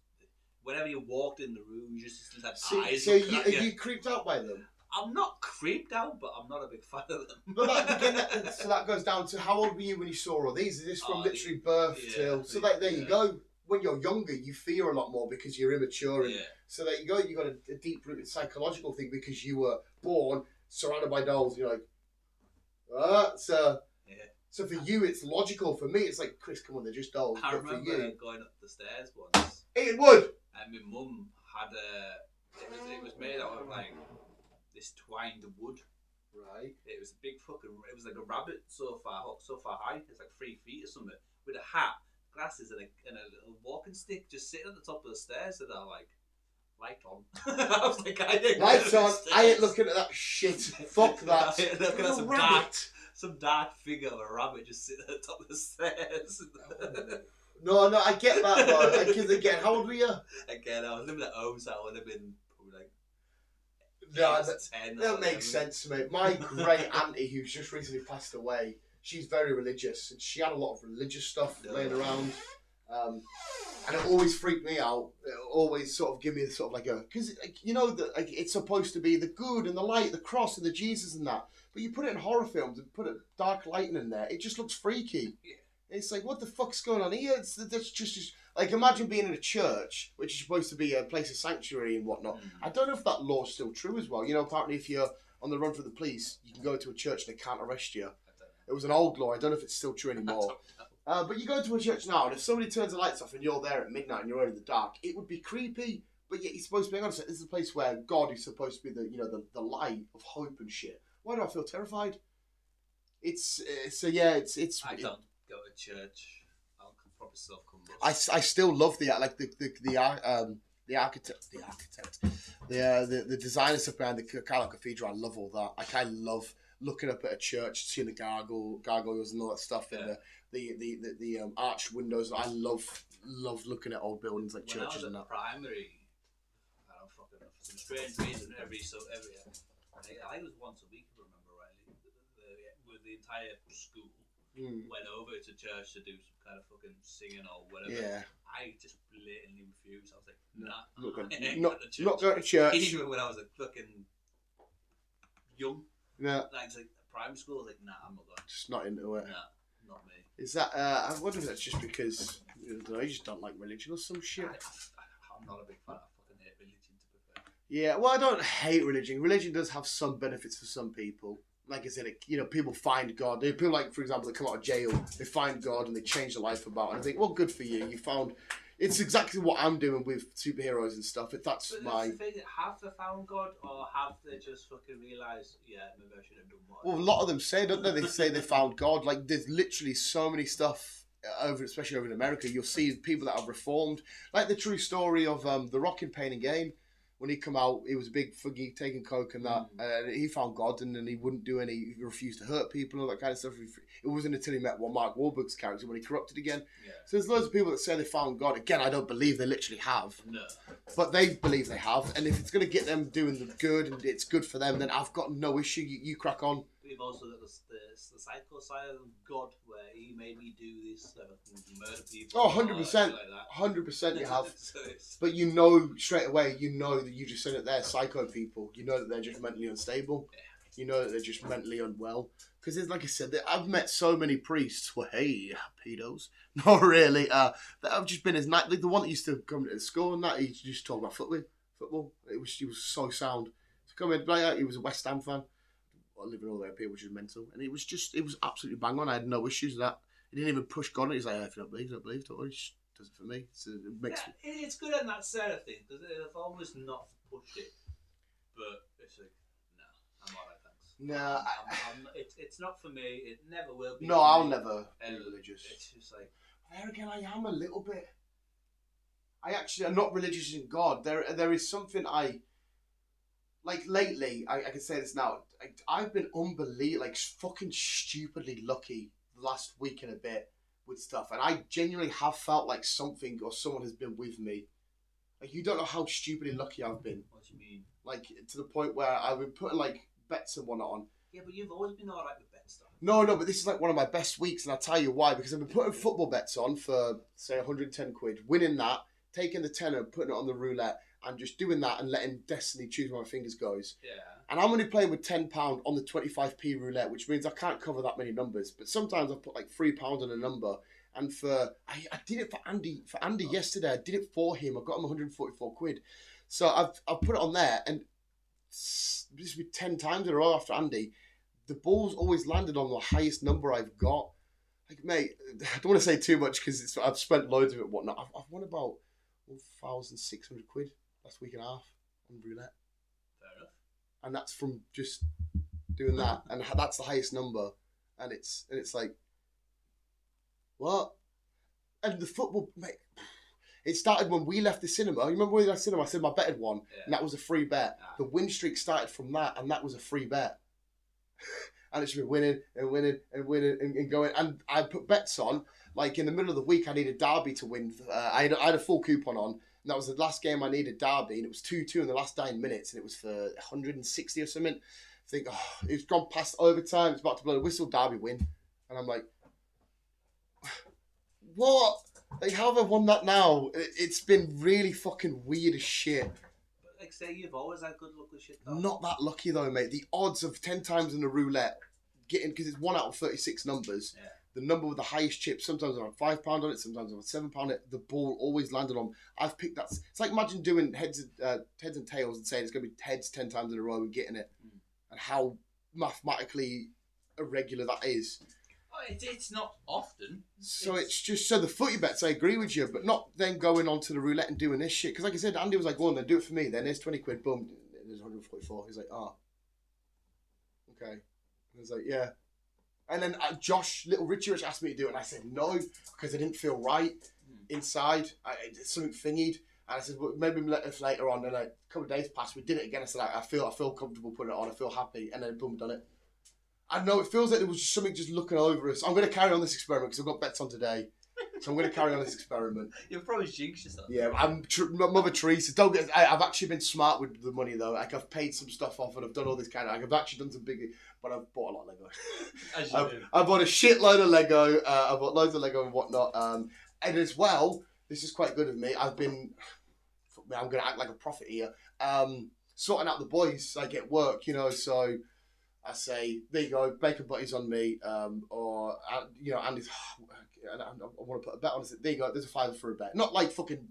whenever you walked in the room, you just had eyes. So are you creeped out by them? I'm not creeped out, but I'm not a big fan of them. But so that goes down to how old were you when you saw all these? Is this from literally birth till? So there you go. When you're younger, you fear a lot more because you're immature. And so there you go. You got a deep-rooted psychological thing because you were born surrounded by dolls. You're like, So for you, it's logical. For me, it's like, Chris, come on, they're just dolls. I remember going up the stairs once. It would. And my mum had it was made out of like this twined wood. Right. It was a big fucking. It was like a rabbit so far high. It's like 3 feet or something with a hat, glasses, and a little walking stick, just sitting at the top of the stairs. And I like, light on. I was like, lights on. I ain't looking at that shit. Fuck that. I ain't looking at some dark figure of a rabbit just sitting at the top of the stairs. No, I get that, though. Because again, how old were you? Again, I was living at home, so I would have been probably like. No, 10. That makes sense to me. My great auntie, who's just recently passed away, she's very religious, and she had a lot of religious stuff laying around. And it always freaked me out. It always sort of give me sort of like because you know that like, it's supposed to be the good and the light, the cross and the Jesus and that. But you put it in horror films and put a dark lighting in there, it just looks freaky. Yeah. It's like, what the fuck's going on here? That's just like, imagine being in a church, which is supposed to be a place of sanctuary and whatnot. I don't know if that law's still true as well. You know, apparently if you're on the run for the police, you can go to a church and they can't arrest you. It was an old law. I don't know if it's still true anymore. But you go to a church now, and if somebody turns the lights off and you're there at midnight and you're in the dark, it would be creepy. But yet you're supposed to be honest. This is a place where God is supposed to be the light of hope and shit. Why do I feel terrified? I don't go to church. I'll probably self-combust. I still love the architect, the design and stuff behind the Carlisle Cathedral. I love all that. Like, I love looking up at a church, seeing the gargoyles and all that stuff, and the arched windows. I love looking at old buildings like churches and that. Primary, I don't fucking know, for some strange reason, every I think it was once a week, if I remember rightly, with the entire school went over to church to do some kind of fucking singing or whatever. Yeah. I just blatantly refused. I was like, nah, not going to church. Even when I was fucking young. Yeah. Like primary school, I was like, nah, I'm not going. Just not into it. Nah, not me. Is that, I wonder if that's just because you just don't like religion or some shit. I'm not a big fan. I fucking hate religion, to be fair. Yeah, well, I don't hate religion. Religion does have some benefits for some people. Like I said, people find God. People, like, for example, they come out of jail, they find God and they change their life about it. And I think, well, good for you. You found, It's exactly what I'm doing with superheroes and stuff. If that's But my... that's the thing, have they found God, or have they just fucking realised, yeah, maybe I should have done more? Well, a lot of them say, don't they? They say they found God. Like, there's literally so many stuff over, especially over in America. You'll see people that have reformed. Like the true story of The Rock in Pain and Gain. When he come out, he was a big fuggy, taking coke and that. He found God, and then he wouldn't do any. He refused to hurt people and all that kind of stuff. It wasn't until he met Mark Wahlberg's character when he corrupted again. Yeah. So there's loads of people that say they found God. Again, I don't believe they literally have. No. But they believe they have, and if it's going to get them doing the good and it's good for them, then I've got no issue. You crack on. We've also got the psycho side of God, where he made me do this, so I can murder people. Oh, 100%. Like 100% you have. So But you know straight away, you know that you just said it there, psycho people. You know that they're just mentally unstable. Yeah. You know that they're just mentally unwell. Because it's like I said, I've met so many priests. Well, hey, pedos. Not really. That I've just been as nice. Like the one that used to come to school and that, he used to talk about football. He was so sound. To come in, like, he was a West Ham fan. Living all the way up here, which is mental. And it was absolutely bang on. I had no issues with that. He didn't even push God. He's like, if you don't believe, don't believe. Don't worry. He just does it for me. So it makes it's good on that side of things, because they've always not pushed it. But it's like, no, I'm alright, thanks. Nah, it's not for me. It never will be. No, I'll never be religious. It's just like, there again, I am a little bit. I'm not religious in God. There is something like lately. I can say this now. I've been fucking stupidly lucky the last week and a bit with stuff, and I genuinely have felt like something or someone has been with me. Like, you don't know how stupidly lucky I've been. what do you mean? Like, to the point where I've been putting like bets and whatnot on. Yeah, but you've always been alright with bet stuff. No, but this is like one of my best weeks, and I'll tell you why. Because I've been putting football bets on for, say, 110 quid, winning that, taking the tenner, putting it on the roulette, and just doing that and letting destiny choose where my fingers goes. Yeah. And I'm only playing with £10 on the 25p roulette, which means I can't cover that many numbers. But sometimes I put like £3 on a number. And I did it for Andy yesterday. I did it for him. I got him 144 quid. So I've put it on there, and this will be 10 times in a row after Andy. The ball's always landed on the highest number I've got. Like, mate, I don't want to say too much because I've spent loads of it and whatnot. I've won about 1,600 quid last week and a half on roulette. Fair enough. And that's from just doing that, and that's the highest number. And it's like, what? And the football, mate, it started when we left the cinema. You remember when we left the cinema? I said my bet had won, and that was a free bet. The win streak started from that, and that was a free bet. And it's been winning and winning and winning and going. And I put bets on, like in the middle of the week, I needed Derby to win. I had a full coupon on, and that was the last game I needed Derby, and it was 2-2 in the last 9 minutes, and it was for 160 or something. I think, it's gone past overtime, it's about to blow the whistle, Derby win. And I'm like, what? Like, how have I won that now? It's been really fucking weird as shit. Like, say you've always had good luck with shit, though. Not that lucky though, mate. The odds of 10 times in the roulette, because it's 1 out of 36 numbers. Yeah. The number with the highest chip, sometimes I have £5 on it, sometimes I have £7 on it. The ball always landed on. I've picked that. It's like, imagine doing heads and tails and saying it's going to be heads 10 times in a row and getting it, and how mathematically irregular that is. It's not often. So it's just, so the footy bets, I agree with you, but not then going on to the roulette and doing this shit. Because like I said, Andy was like, go on then, do it for me. Then there's 20 quid, boom, there's 144. He's like, okay. I was like, yeah. And then Josh, little Richie, asked me to do it, and I said no, because I didn't feel right inside. Something thingied. And I said, well, maybe later on. And a couple of days passed, we did it again. I said, I feel comfortable putting it on, I feel happy. And then boom, done it. I know it feels like there was just something just looking over us. I'm going to carry on this experiment because I've got bets on today. So I'm going to carry on this experiment. You'll probably jinx yourself. Yeah, Mother Teresa. Don't get. I've actually been smart with the money though. Like, I've paid some stuff off and I've done all this kind of. Like, I've actually done some big, but I've bought a lot of Lego. As you do. I bought a shitload of Lego. I bought loads of Lego and whatnot. And as well, this is quite good of me. I've been. I'm going to act like a prophet here. Sorting out the boys like at work, you know. So I say, there you go, bacon butties on me, or Andy's. I want to put a bet on it. There you go. There's a £5 for a bet. Not like fucking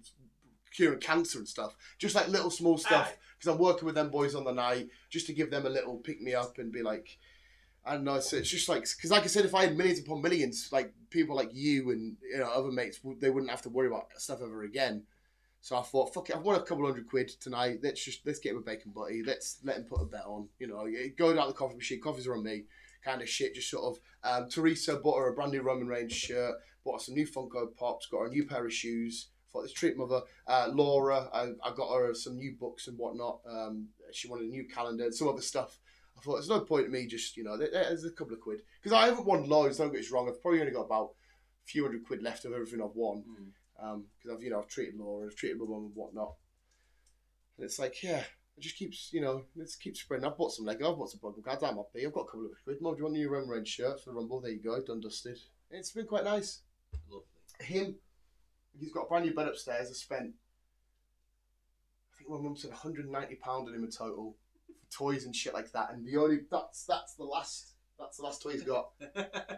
curing cancer and stuff. Just like little small stuff. Because I'm working with them boys on the night, just to give them a little pick me up and be like, I don't know. So it's just like, because like I said, if I had millions upon millions, like people like you and other mates, they wouldn't have to worry about stuff ever again. So I thought, fuck it, I've won a couple $100 tonight. Let's get him a bacon butty. Let's let him put a bet on. Go down the coffee machine. Coffees are on me. Kind of shit. Just sort of. Teresa bought her a brand new Roman Reigns shirt. Bought her some new Funko Pops. Got her a new pair of shoes. Thought this treat mother. Laura, I got her some new books and whatnot. She wanted a new calendar and some other stuff. I thought there's no point in me just there's a couple of quid because I haven't won loads. Don't get us wrong. I've probably only got about a few £100 left of everything I've won. Because I've treated Laura, I've treated my mum and whatnot, and it's like it just keeps let's keep spreading. I've bought some Lego, I've bought some Pokemon cards. I'm happy. I've got a couple of quid. Mum, do you want a new Roman Reigns shirt for the Rumble? There you go, done dusted. It's been quite nice. Lovely. He's got a brand new bed upstairs. I spent, I think my mum said £190 on him in total for toys and shit like that, and that's the last. That's the last toy he's got.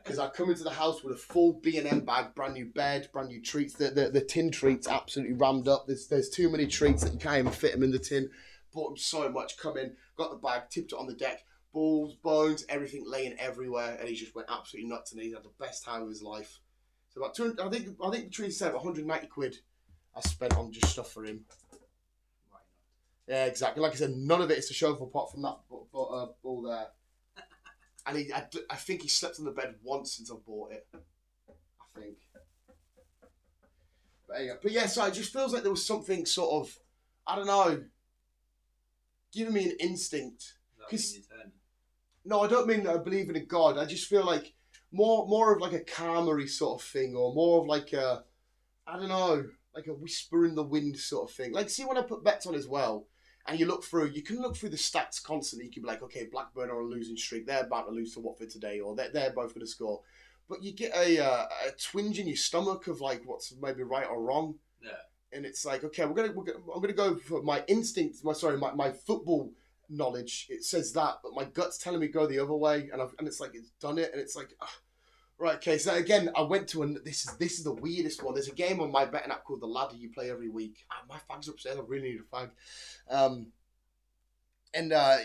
Because I come into the house with a full B&M bag, brand new bed, brand new treats. The tin treats absolutely rammed up. There's too many treats that you can't even fit them in the tin. Bought him so much. Come in, got the bag, tipped it on the deck. Balls, bones, everything laying everywhere. And he just went absolutely nuts and he had the best time of his life. So about 200, I think the treat said £190 I spent on just stuff for him. Why not? Yeah, exactly. Like I said, none of it is to show for apart from that ball there. And I think he slept on the bed once since I bought it. I think. But yeah, so it just feels like there was something sort of, I don't know, giving me an instinct. No, I don't mean that I believe in a God. I just feel like more of like a karma-y sort of thing, or more of like a, I don't know, like a whisper in the wind sort of thing. Like, see when I put bets on as well, and you can look through the stats constantly. You can be like, okay, Blackburn are on a losing streak. They're about to lose to Watford today, or they're both going to score. But you get a twinge in your stomach of like what's maybe right or wrong. Yeah. And it's like, okay, I'm gonna go for my instinct. My football knowledge. It says that, but my gut's telling me go the other way, and it's like it's done it, and it's like. Right, okay, so again, I went to this is the weirdest one. There's a game on my betting app called The Ladder you play every week. My fag's upstairs, I really need a fag.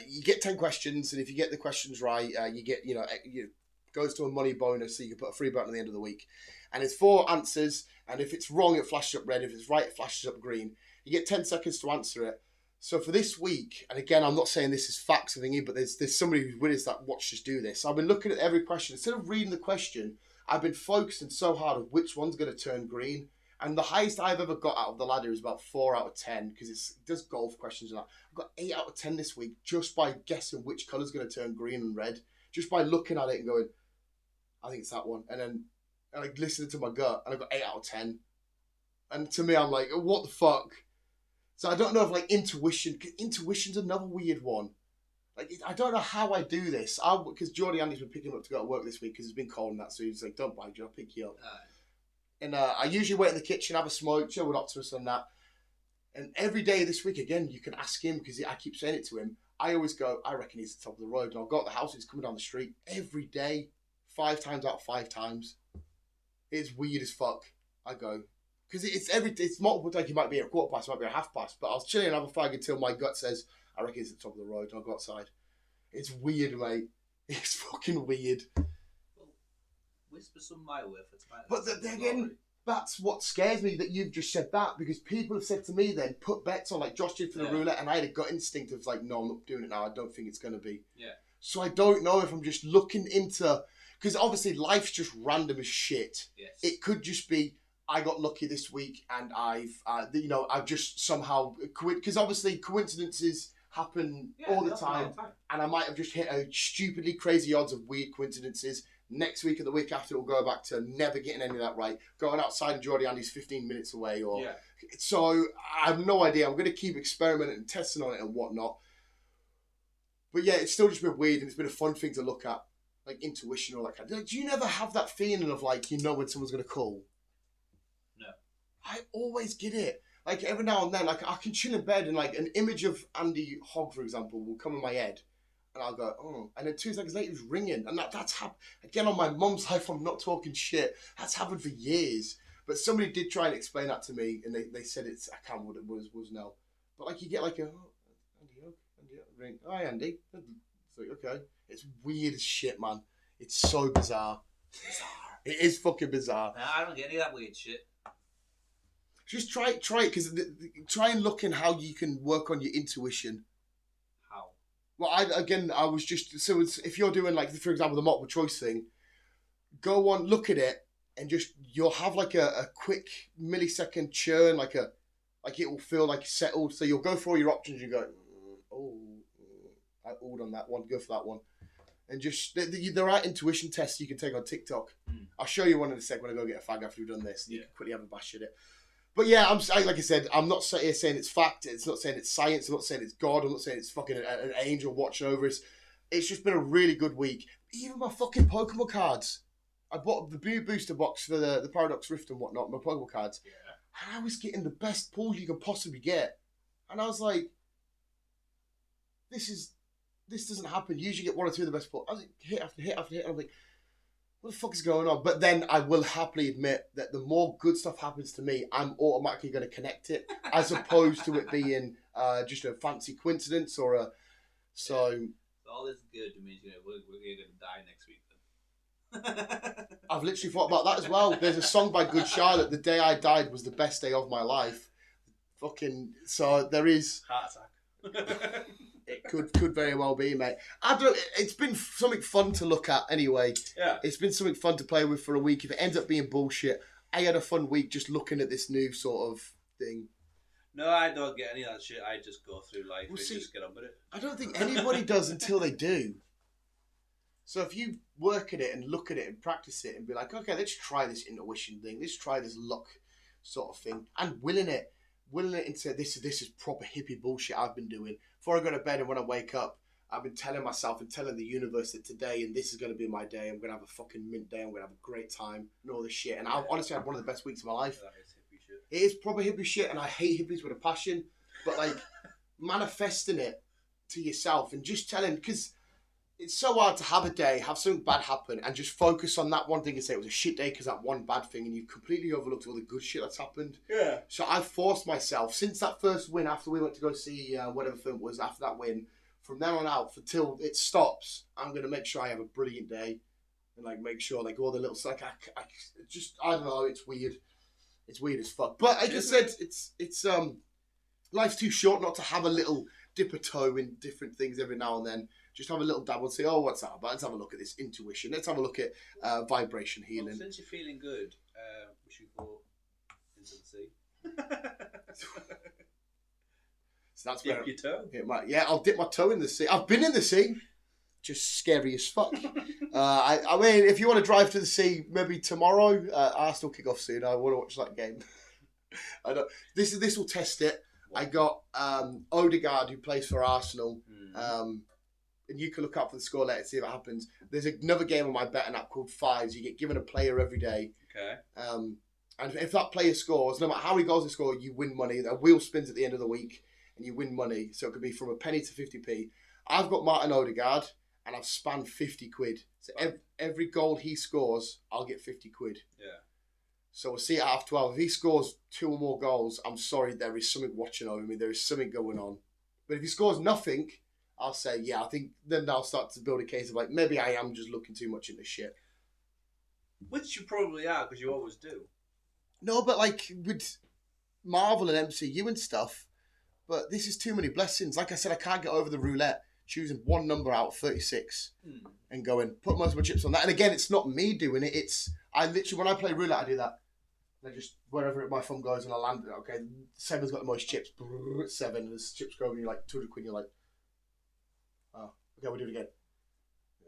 You get 10 questions, and if you get the questions right, you get, it goes to a money bonus, so you can put a free bet at the end of the week. And it's 4 answers, and if it's wrong, it flashes up red. If it's right, it flashes up green. You get 10 seconds to answer it. So for this week, and again, I'm not saying this is facts or thingy, but there's somebody who's with us that watched us do this. So I've been looking at every question. Instead of reading the question, I've been focusing so hard on which one's going to turn green. And the highest I've ever got out of the ladder is about 4 out of 10, because it does golf questions and that. I've got 8 out of 10 this week just by guessing which colour's going to turn green and red. Just by looking at it and going, I think it's that one. And then like listening to my gut, and I've got 8 out of 10. And to me, I'm like, what the fuck? So I don't know if like intuition's another weird one. Like I don't know how I do this. Because Jordy Andy's been picking him up to go to work this week because it's been cold and that. So he's like, "Don't bite you, I'll pick you up." And I usually wait in the kitchen, have a smoke, chill with Optimus and that. And every day this week again, you can ask him because I keep saying it to him. I always go, I reckon he's at the top of the road. And I'll go at the house, he's coming down the street every day, 5 times out of 5 times. It's weird as fuck. I go. Because it's multiple times. He might be at a quarter past, might be a half past. But I'll chill and have a fag until my gut says, I reckon he's at the top of the road. And I'll go outside. It's weird, mate. It's fucking weird. Well, whisper some my way for tonight. But again, that's what scares me that you've just said that. Because people have said to me then, put bets on, like Josh did for the roulette. And I had a gut instinct of like, no, I'm not doing it now. I don't think it's going to be. Yeah. So I don't know if I'm just looking into... Because obviously life's just random as shit. Yes. It could just be... I got lucky this week, and I've just somehow because obviously coincidences happen all the time, and I might have just hit a stupidly crazy odds of weird coincidences. Next week or the week after, we'll go back to never getting any of that right. Going outside and Jordy Andy's 15 minutes away, so I have no idea. I'm going to keep experimenting and testing on it and whatnot. But yeah, it's still just been weird, and it's been a fun thing to look at, like intuition or that kind of. Do you never have that feeling of like when someone's going to call? I always get it. Like every now and then, like I can chill in bed and like an image of Andy Hogg, for example, will come in my head, and I'll go, oh, and then 2 seconds later it's ringing, and that's happened again on my mum's life. I'm not talking shit. That's happened for years. But somebody did try and explain that to me, and they said I can't remember what it was no. But like you get like Andy Hogg, ring. Hi Andy, It's like, okay. It's weird as shit, man. It's so bizarre. It is fucking bizarre. Nah, I don't get any of that weird shit. Just try it, because try and look in how you can work on your intuition. How? Well, I was just, so if you're doing, like, for example, the multiple choice thing, go on, look at it, and just, you'll have like a quick millisecond churn, like it will feel like settled. So you'll go through all your options, you go, I ordered on that one, go for that one. And just, there are intuition tests you can take on TikTok. I'll show you one in a sec when I go get a fag after we've done this. You can quickly have a bash at it. But yeah, like I said, I'm not here saying it's fact. It's not saying it's science. I'm not saying it's God. I'm not saying it's fucking an angel watching over us. It's just been a really good week. Even my fucking Pokemon cards. I bought the booster box for the Paradox Rift and whatnot, my Pokemon cards. Yeah. And I was getting the best pulls you can possibly get. And I was like, this doesn't happen. You usually get one or two of the best pulls. I was like, hit after hit after hit. And I'm like, what the fuck is going on? But then I will happily admit that the more good stuff happens to me, I'm automatically going to connect it, as opposed to it being just a fancy coincidence or a. So. Yeah. All this good means we're going to die next week. I've literally thought about that as well. There's a song by Good Charlotte, "The Day I Died Was the Best Day of My Life." Fucking, so there is heart attack. It could very well be, mate. I don't. It's been something fun to look at anyway. Yeah. It's been something fun to play with for a week. If it ends up being bullshit, I had a fun week just looking at this new sort of thing. No, I don't get any of that shit. I just go through life and just get on with it. I don't think anybody does until they do. So if you work at it and look at it and practice it and be like, okay, let's try this intuition thing, let's try this luck sort of thing, and willing it into this is proper hippie bullshit I've been doing. Before I go to bed and when I wake up, I've been telling myself and telling the universe that today and this is going to be my day. I'm going to have a fucking mint day. I'm going to have a great time and all this shit. And I've honestly had one of the best weeks of my life. That is hippie shit. It is proper hippie shit, and I hate hippies with a passion. But like manifesting it to yourself and just telling, because it's so hard to have a day, have something bad happen, and just focus on that one thing and say it was a shit day because that one bad thing, and you've completely overlooked all the good shit that's happened. Yeah. So I forced myself, since that first win, after we went to go see whatever film it was, after that win, from then on out, until it stops, I'm going to make sure I have a brilliant day. And like make sure like all the little, like I don't know, it's weird. It's weird as fuck. But like I said, it's life's too short not to have a little dip a toe in different things every now and then. Just have a little dabble and say, oh, what's that about? Let's have a look at this intuition. Let's have a look at vibration healing. Well, since you're feeling good, we should go into the sea. So that's dip your toe. Yeah, I'll dip my toe in the sea. I've been in the sea. Just scary as fuck. I mean, if you want to drive to the sea, maybe tomorrow. Arsenal kick off soon. I want to watch that game. I don't. This will test it. I got Odegaard who plays for Arsenal. And you can look up for the score later and see if it happens. There's another game on my betting app called Fives. You get given a player every day. Okay. And if that player scores, no matter how many goals they score, you win money. A wheel spins at the end of the week, and you win money. So it could be from a penny to 50p. I've got Martin Odegaard, and I've spanned 50 quid. So every goal he scores, I'll get 50 quid. Yeah. So we'll see at half 12. If he scores 2 or more goals, I'm sorry, there is something watching over me. There is something going on. But if he scores nothing, I'll say, yeah, I think then I'll start to build a case of like, maybe I am just looking too much into shit. Which you probably are, because you always do. No, but like with Marvel and MCU and stuff, but this is too many blessings. Like I said, I can't get over the roulette, choosing one number out of 36 and going, put most of my chips on that. And again, it's not me doing it. It's, I literally, when I play roulette, I do that. I just, wherever my thumb goes and I land it, okay, 7's got the most chips, 7, and as chips go and you're like 200 quid, you're like, oh, okay, we'll do it again.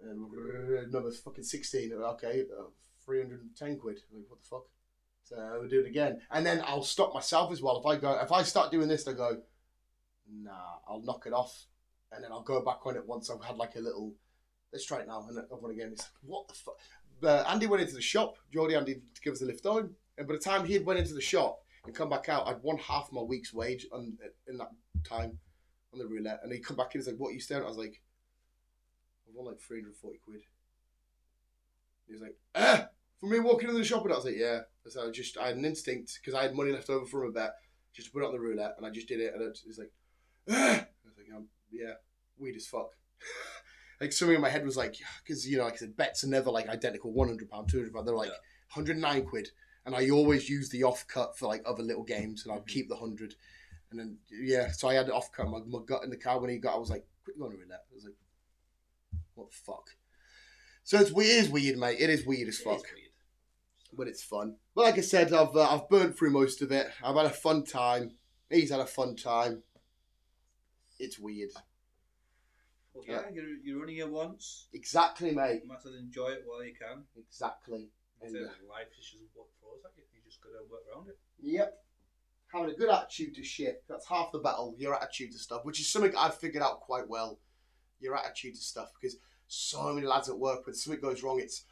And number's fucking 16. Okay, 310 quid. I mean, what the fuck? So we'll do it again. And then I'll stop myself as well. If I start doing this, I go, nah, I'll knock it off. And then I'll go back on it once I've had like a little, let's try it now. And then over again. It's like, what the fuck? Andy went into the shop. Geordie Andy to give us the lift home. And by the time he went into the shop and come back out, I'd won half my week's wage in that time on the roulette. And he come back in and he's like, what are you staring at? I was like, I've won like 340 quid. He was like, for me walking into the shop, and I was like, yeah. So I had an instinct because I had money left over from a bet just to put it on the roulette, and I just did it, and it was like, I was like, yeah, weird as fuck. like something in my head was like, because like I said, bets are never like identical. £100, £200. They're like £109, and I always use the off cut for like other little games, and I'll keep the 100. And then so I had the off cut. My gut in the car when he got, I was like, quick going to roulette. I was like, what the fuck? So it is weird, mate. It is weird as fuck. But it's fun. But like I said, I've burnt through most of it. I've had a fun time. He's had a fun time. It's weird. Well, yeah, you're only here once. Exactly, mate. You might as well enjoy it while you can. Exactly. And life is just what throws at you. You just got to work around it. Yep. Having a good attitude to shit. That's half the battle. Your attitude to stuff, which is something I've figured out quite well. Your attitude to stuff, because so many lads at work, when something goes wrong, it's,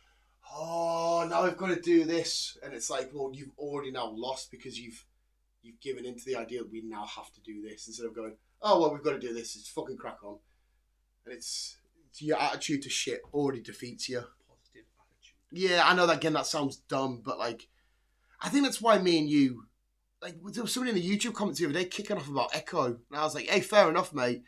oh, now I've got to do this, and it's like, well, you've already now lost because you've given into the idea that we now have to do this instead of going, oh well, we've got to do this. It's fucking crack on, and it's your attitude to shit already defeats you. Positive attitude. Yeah, I know that again. That sounds dumb, but like, I think that's why me and you, like, there was somebody in the YouTube comments the other day kicking off about Echo, and I was like, hey, fair enough, mate.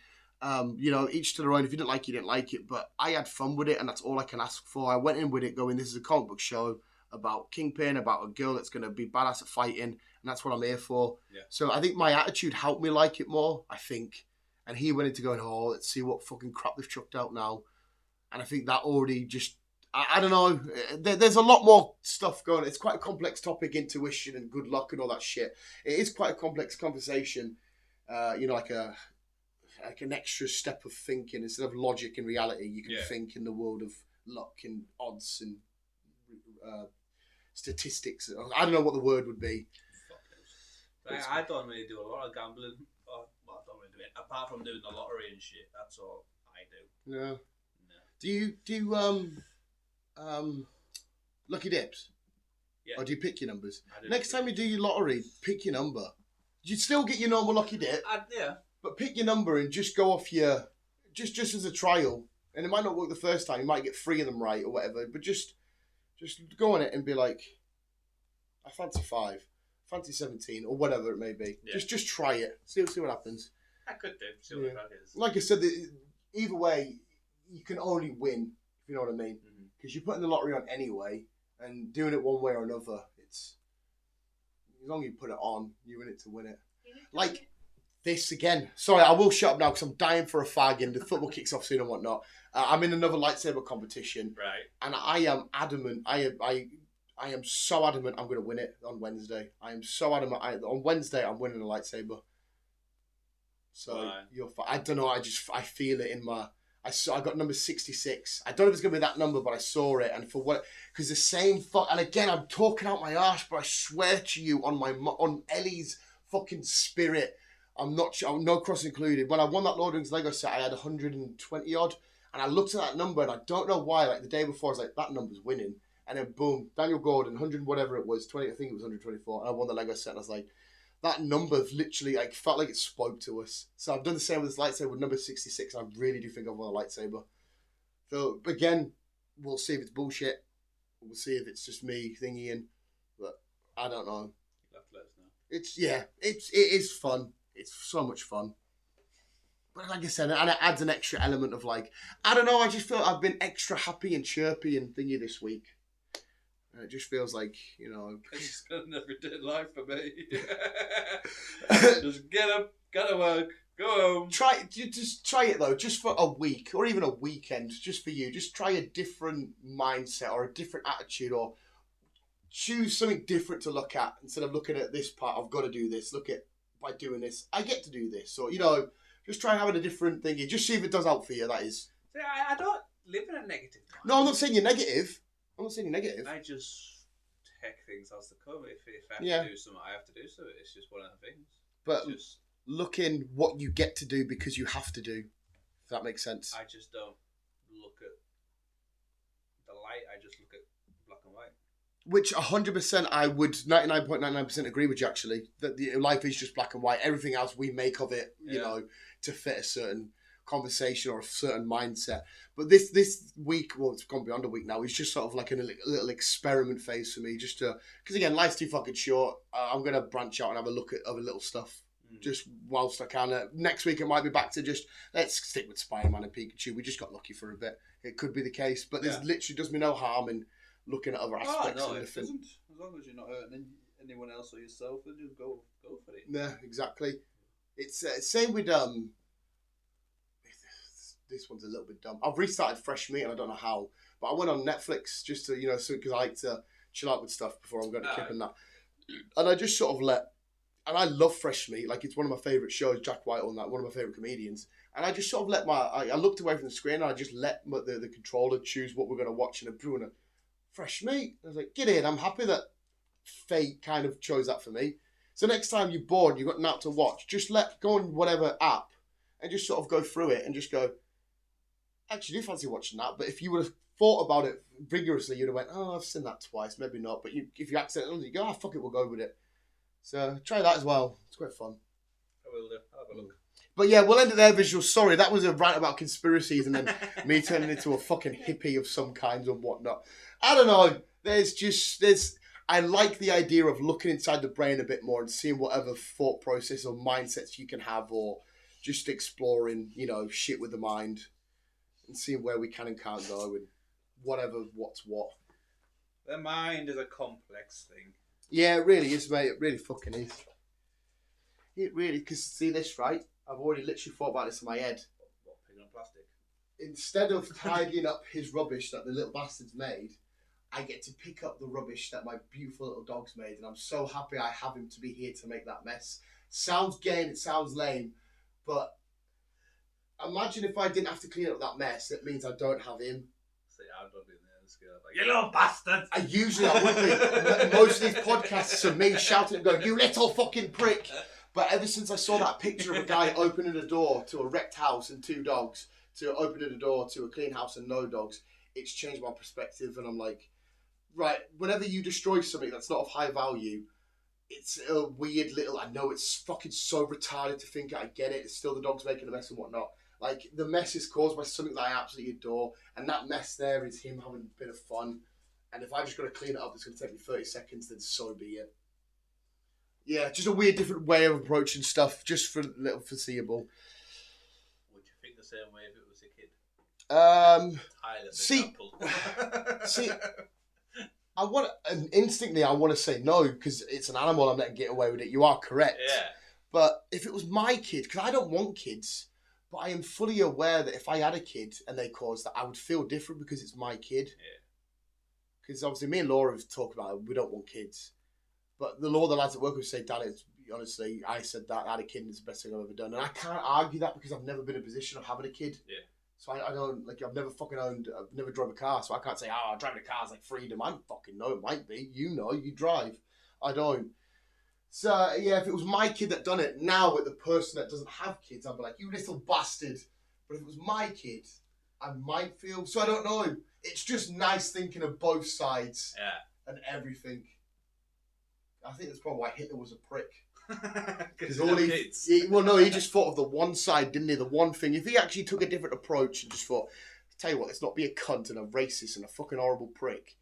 Each to their own. If you didn't like it, you didn't like it. But I had fun with it, and that's all I can ask for. I went in with it going, this is a comic book show about Kingpin, about a girl that's going to be badass at fighting, and that's what I'm here for. Yeah. So I think my attitude helped me like it more, I think. And he went into going, oh, let's see what fucking crap they've chucked out now. And I think that already just, I don't know. There's a lot more stuff going on. It's quite a complex topic, intuition and good luck and all that shit. It is quite a complex conversation, like an extra step of thinking instead of logic and reality. You can think in the world of luck and odds and statistics. I don't know what the word would be. I don't really do a lot of gambling. I don't really do it apart from doing the lottery and shit. That's all I do. No. Do you do lucky dips? Yeah. Or do you pick your numbers? Next time you do your lottery, pick your number. You'd still get your normal lucky dip. Yeah. But pick your number and just go off your, just as a trial. And it might not work the first time. You might get 3 of them right or whatever. But just go on it and be like, I fancy 5, fancy 17 or whatever it may be. Yeah. Just try it. See what happens. I could do. See what that is. Like I said, either way, you can only win, if you know what I mean. Because you're putting the lottery on anyway. And doing it one way or another, it's, as long as you put it on, you're in it to win it. Like this again. Sorry, I will shut up now because I'm dying for a fag and the football kicks off soon and whatnot. I'm in another lightsaber competition. Right. And I am adamant. I am so adamant I'm going to win it on Wednesday. I am so adamant. On Wednesday, I'm winning a lightsaber. So I don't know. I feel it in my. I got number 66. I don't know if it's going to be that number, but I saw it. And for what? Because the same and again, I'm talking out my arse, but I swear to you on Ellie's fucking spirit, I'm not sure, no cross included. When I won that Lord of the Rings Lego set, I had 120 odd. And I looked at that number and I don't know why, like the day before, I was like, that number's winning. And then boom, Daniel Gordon, 100 whatever it was, 20, I think it was 124. And I won the Lego set and I was like, that number literally like felt like it spoke to us. So I've done the same with this lightsaber with number 66. I really do think I've won a lightsaber. So again, we'll see if it's bullshit. We'll see if it's just me thingying. But I don't know. You'll have to let us know. It is fun. It's so much fun. But like I said, and it adds an extra element of like, I don't know, I just feel I've been extra happy and chirpy and thingy this week. And it just feels like, It's an everyday life for me. Just get up, go to work, go home. Just try it though, just for a week or even a weekend, just for you. Just try a different mindset or a different attitude or choose something different to look at instead of looking at this part, I've got to do this. Look at, by doing this, I get to do this. Or, just try having a different thingy. Just see if it does help for you, that is. See, I don't live in a negative time. No, I'm not saying you're negative. I just take things as they come. If I have to do something, I have to do something. It's just one of the things. But look in what you get to do because you have to do. If that makes sense. I just don't look at the light. I just look at black and white. Which 100% I would 99.99% agree with you actually. That life is just black and white. Everything else we make of it, to fit a certain conversation or a certain mindset. But this week, well, it's gone beyond a week now. It's just sort of like a little experiment phase for me, just to because again, life's too fucking short. I'm gonna branch out and have a look at other little stuff just whilst I can. Next week it might be back to just, let's stick with Spider-Man and Pikachu. We just got lucky for a bit. It could be the case, but there's literally does me no harm in looking at other aspects. No, it doesn't. As long as you're not hurting anyone else or yourself, then just go for it. Yeah, exactly. It's same with this one's a little bit dumb. I've restarted Fresh Meat and I don't know how, but I went on Netflix just to because I like to chill out with stuff before I'm going to Kip and that, and I just sort of and I love Fresh Meat, like it's one of my favourite shows. Jack Whitehall and that, one of my favourite comedians, and I just sort of I looked away from the screen and I just let the controller choose what we're going to watch, and I'm doing Fresh Meat. I was like, get in. I'm happy that fate kind of chose that for me. So next time you're bored and you've got nothing to watch, just go on whatever app and just sort of go through it and just go, actually do fancy watching that. But if you would have thought about it vigorously, you'd have went, oh, I've seen that twice, maybe not. But if you accidentally, you go, fuck it, we'll go with it. So try that as well. It's quite fun. I will do. I'll have a look. But yeah, we'll end it there, Visual. Sorry, that was a rant about conspiracies and then me turning into a fucking hippie of some kinds and whatnot. I don't know. I like the idea of looking inside the brain a bit more and seeing whatever thought process or mindsets you can have, or just exploring, shit with the mind and seeing where we can and can't go and what's what. The mind is a complex thing. Yeah, it really is, mate. It really fucking is. It really, because see this, right? I've already literally thought about this in my head. What pig on plastic? Instead of tidying up his rubbish that the little bastard's made, I get to pick up the rubbish that my beautiful little dog's made, and I'm so happy I have him to be here to make that mess. Sounds gay and it sounds lame, but imagine if I didn't have to clean up that mess. It means I don't have him. See, I'm not being there and scared. Like, you little bastard! I would be. Most of these podcasts are me shouting and going, you little fucking prick! But ever since I saw that picture of a guy opening a door to a wrecked house and 2 dogs, to opening a door to a clean house and no dogs, it's changed my perspective, and I'm like, right, whenever you destroy something that's not of high value, it's a weird little, I know it's fucking so retarded to think I get it, it's still the dog's making a mess and whatnot. Like, the mess is caused by something that I absolutely adore, and that mess there is him having a bit of fun. And if I just got to clean it up, it's going to take me 30 seconds, then so be it. Yeah, just a weird, different way of approaching stuff, just for a little foreseeable. Would you think the same way if it was a kid? See, instinctively I want to say no, because it's an animal, I'm letting get away with it. You are correct. Yeah. But if it was my kid, because I don't want kids, but I am fully aware that if I had a kid and they caused that, I would feel different because it's my kid. Yeah. Because obviously me and Laura have talked about it, we don't want kids. But the lads at work would say, Dan, honestly, I said that, I had a kid and it's the best thing I've ever done. And I can't argue that because I've never been in a position of having a kid. Yeah. So I don't, I've never I've never drove a car, so I can't say, driving a car is like freedom. I don't fucking know, it might be. You drive. I don't. So, yeah, if it was my kid that done it, now with the person that doesn't have kids, I'd be like, you little bastard. But if it was my kid, I might feel, so I don't know. It's just nice thinking of both sides. Yeah. And everything. I think that's probably why Hitler was a prick. Because all he just thought of the one side, didn't he? The one thing. If he actually took a different approach and just thought, tell you what, let's not be a cunt and a racist and a fucking horrible prick.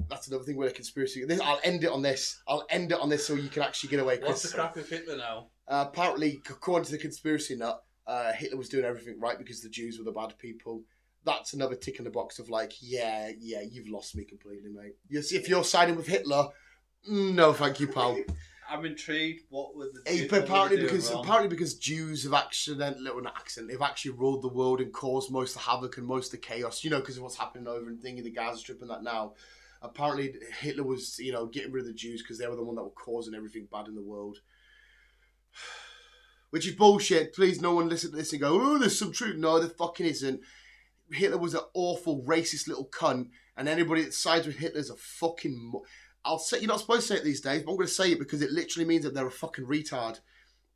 That's another thing with a conspiracy. I'll end it on this so you can actually get away. What's the crack with Hitler now? Apparently, according to the conspiracy nut, Hitler was doing everything right because the Jews were the bad people. That's another tick in the box of yeah, you've lost me completely, mate. If you're siding with Hitler, no, thank you, pal. I'm intrigued. What was the Jews? Apparently because Jews have they've actually ruled the world and caused most of the havoc and most of the chaos. Because of what's happening over in the Gaza Strip and that now. Apparently Hitler was, getting rid of the Jews because they were the one that were causing everything bad in the world. Which is bullshit. Please, no one listen to this and go, oh, there's some truth. No, there fucking isn't. Hitler was an awful, racist little cunt, and anybody that sides with Hitler is a fucking... I'll say, you're not supposed to say it these days, but I'm going to say it because it literally means that they're a fucking retard.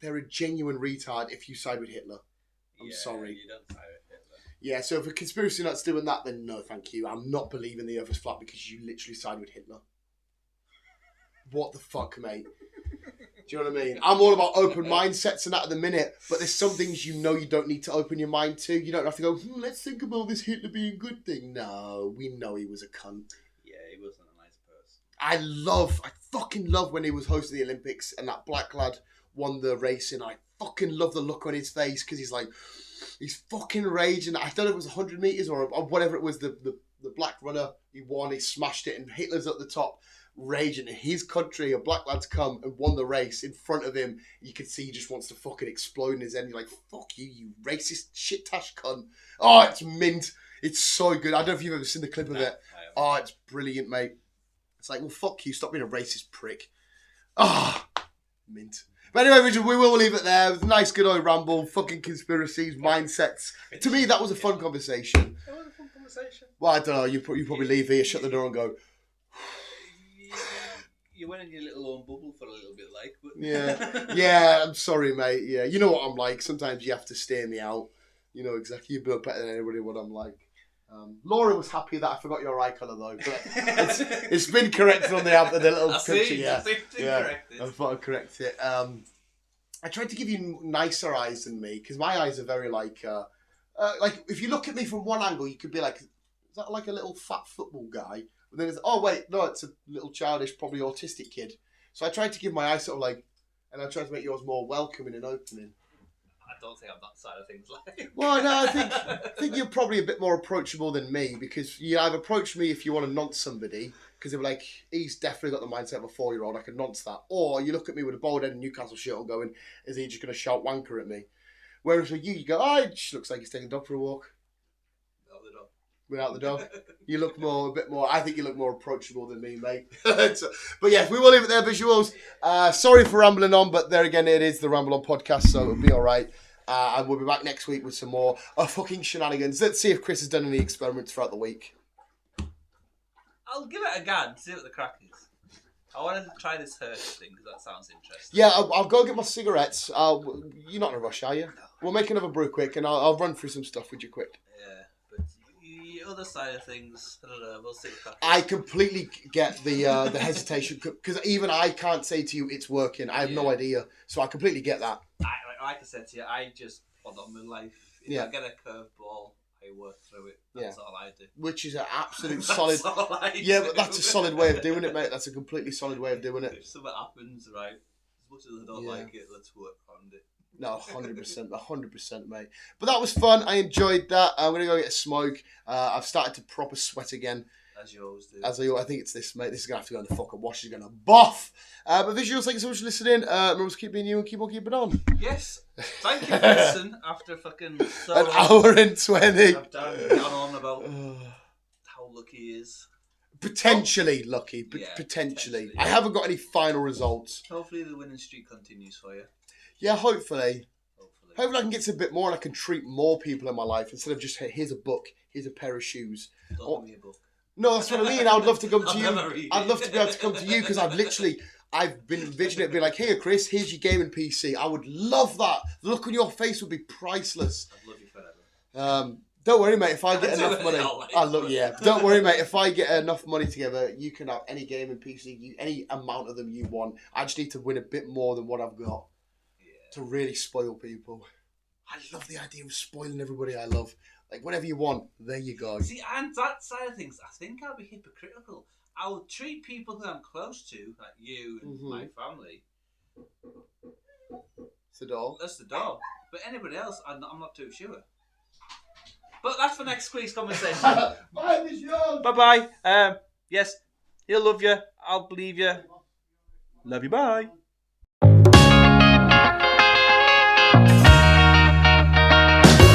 They're a genuine retard if you side with Hitler. I'm sorry. You don't side with Hitler. Yeah, so if a conspiracy nut's doing that, then no, thank you. I'm not believing the Earth is flat because you literally side with Hitler. What the fuck, mate? Do you know what I mean? I'm all about open mindsets and that at the minute, but there's some things you don't need to open your mind to. You don't have to go, let's think about this Hitler being a good thing. No, we know he was a cunt. Yeah, he wasn't a nice person. I fucking love when he was hosting the Olympics and that black lad won the racing. I fucking love the look on his face because he's fucking raging. I don't know if it was 100 meters or whatever it was. The black runner, he won, he smashed it, and Hitler's at the top, raging. In his country, a black lad's come and won the race in front of him. You can see he just wants to fucking explode in his end. You're like, fuck you, you racist shit-tash cunt. Oh, it's mint. It's so good. I don't know if you've ever seen the clip of it. Oh, it's brilliant, mate. It's like, well, fuck you. Stop being a racist prick. Ah, mint. But anyway, Richard, we will leave it there. It was a nice, good old ramble. Fucking conspiracies, mindsets. To me, that was a fun conversation. It was a fun conversation. Well, I don't know. You probably leave here, shut the door, and go. You went in your little own bubble for a little bit, like. But... Yeah. I'm sorry, mate. Yeah, you know what I'm like. Sometimes you have to steer me out. You know exactly. You're better than anybody what I'm like. Laura was happy that I forgot your eye colour though, but it's been corrected on the little picture. Yeah, I thought I'd correct it. I tried to give you nicer eyes than me because my eyes are very like if you look at me from one angle, you could be like, is that like a little fat football guy? But then it's, oh wait, no, it's a little childish, probably autistic kid. So I tried to give my eyes sort of like, and I tried to make yours more welcoming and opening. I don't think I'm that side of things like. Well, no, I think you're probably a bit more approachable than me because you either approach me if you want to nonce somebody because they're like, he's definitely got the mindset of a 4-year-old, I can nonce that. Or you look at me with a bald head and Newcastle shirt on going, is he just going to shout wanker at me? Whereas with you go, oh, it just looks like he's taking the dog for a walk. Without the dog. You look a bit more, I think you look more approachable than me, mate. But yes, we will leave it there, visuals. Sorry for rambling on, but there again, it is the Ramble On podcast, so it'll be all right. And we'll be back next week with some more fucking shenanigans. Let's see if Chris has done any experiments throughout the week. I'll give it a go and see what the crack is. I wanted to try this Hirsch thing because that sounds interesting. Yeah, I'll go get my cigarettes. You're not in a rush, are you? No. We'll make another brew quick, and I'll run through some stuff with you quick. Yeah, but the other side of things, I don't know. We'll see what crack is. I completely get the hesitation because even I can't say to you it's working. I have no idea, so I completely get that. Like I said to you, I just plod on my life. If I get a curveball, I work through it. That's all I do. Which is an absolute solid. But that's a solid way of doing it, mate. That's a completely solid way of doing it. If something happens, right, as much as I don't like it, let's work around it. No, 100%, mate. But that was fun. I enjoyed that. I'm gonna go get a smoke. I've started to proper sweat again. As you always do. I think it's this, mate. This is going to have to go in the fucking wash. It's going to boff. But visuals, thank you so much for listening. Remember to keep being you and keep on keeping on. Yes. Thank you for listening after fucking so an hour and 20. I've gone on about how lucky he is. Potentially lucky. Potentially. I haven't got any final results. Hopefully the winning streak continues for you. Yeah, hopefully. Hopefully I can get to a bit more and I can treat more people in my life instead of just, here's a book, here's a pair of shoes. Don't give me a book. No, that's what I mean. I would love to come to you. I'd love to be able to come to you because I've been envisioning it being like, here, Chris, here's your gaming PC. I would love that. The look on your face would be priceless. I'd love you forever. Don't worry, mate. If I get enough money, Don't worry, mate. If I get enough money together, you can have any gaming PC, any amount of them you want. I just need to win a bit more than what I've got to really spoil people. I love the idea of spoiling everybody I love. Like, whatever you want, there you go. See, and that side of things, I think I'll be hypocritical. I will treat people who I'm close to, like you and my family. It's the door. That's the door. But anybody else, I'm not too sure. But that's for next week's conversation. Bye, Miss Young. Bye-bye. Yes, he'll love you. I'll believe you. Love you, bye.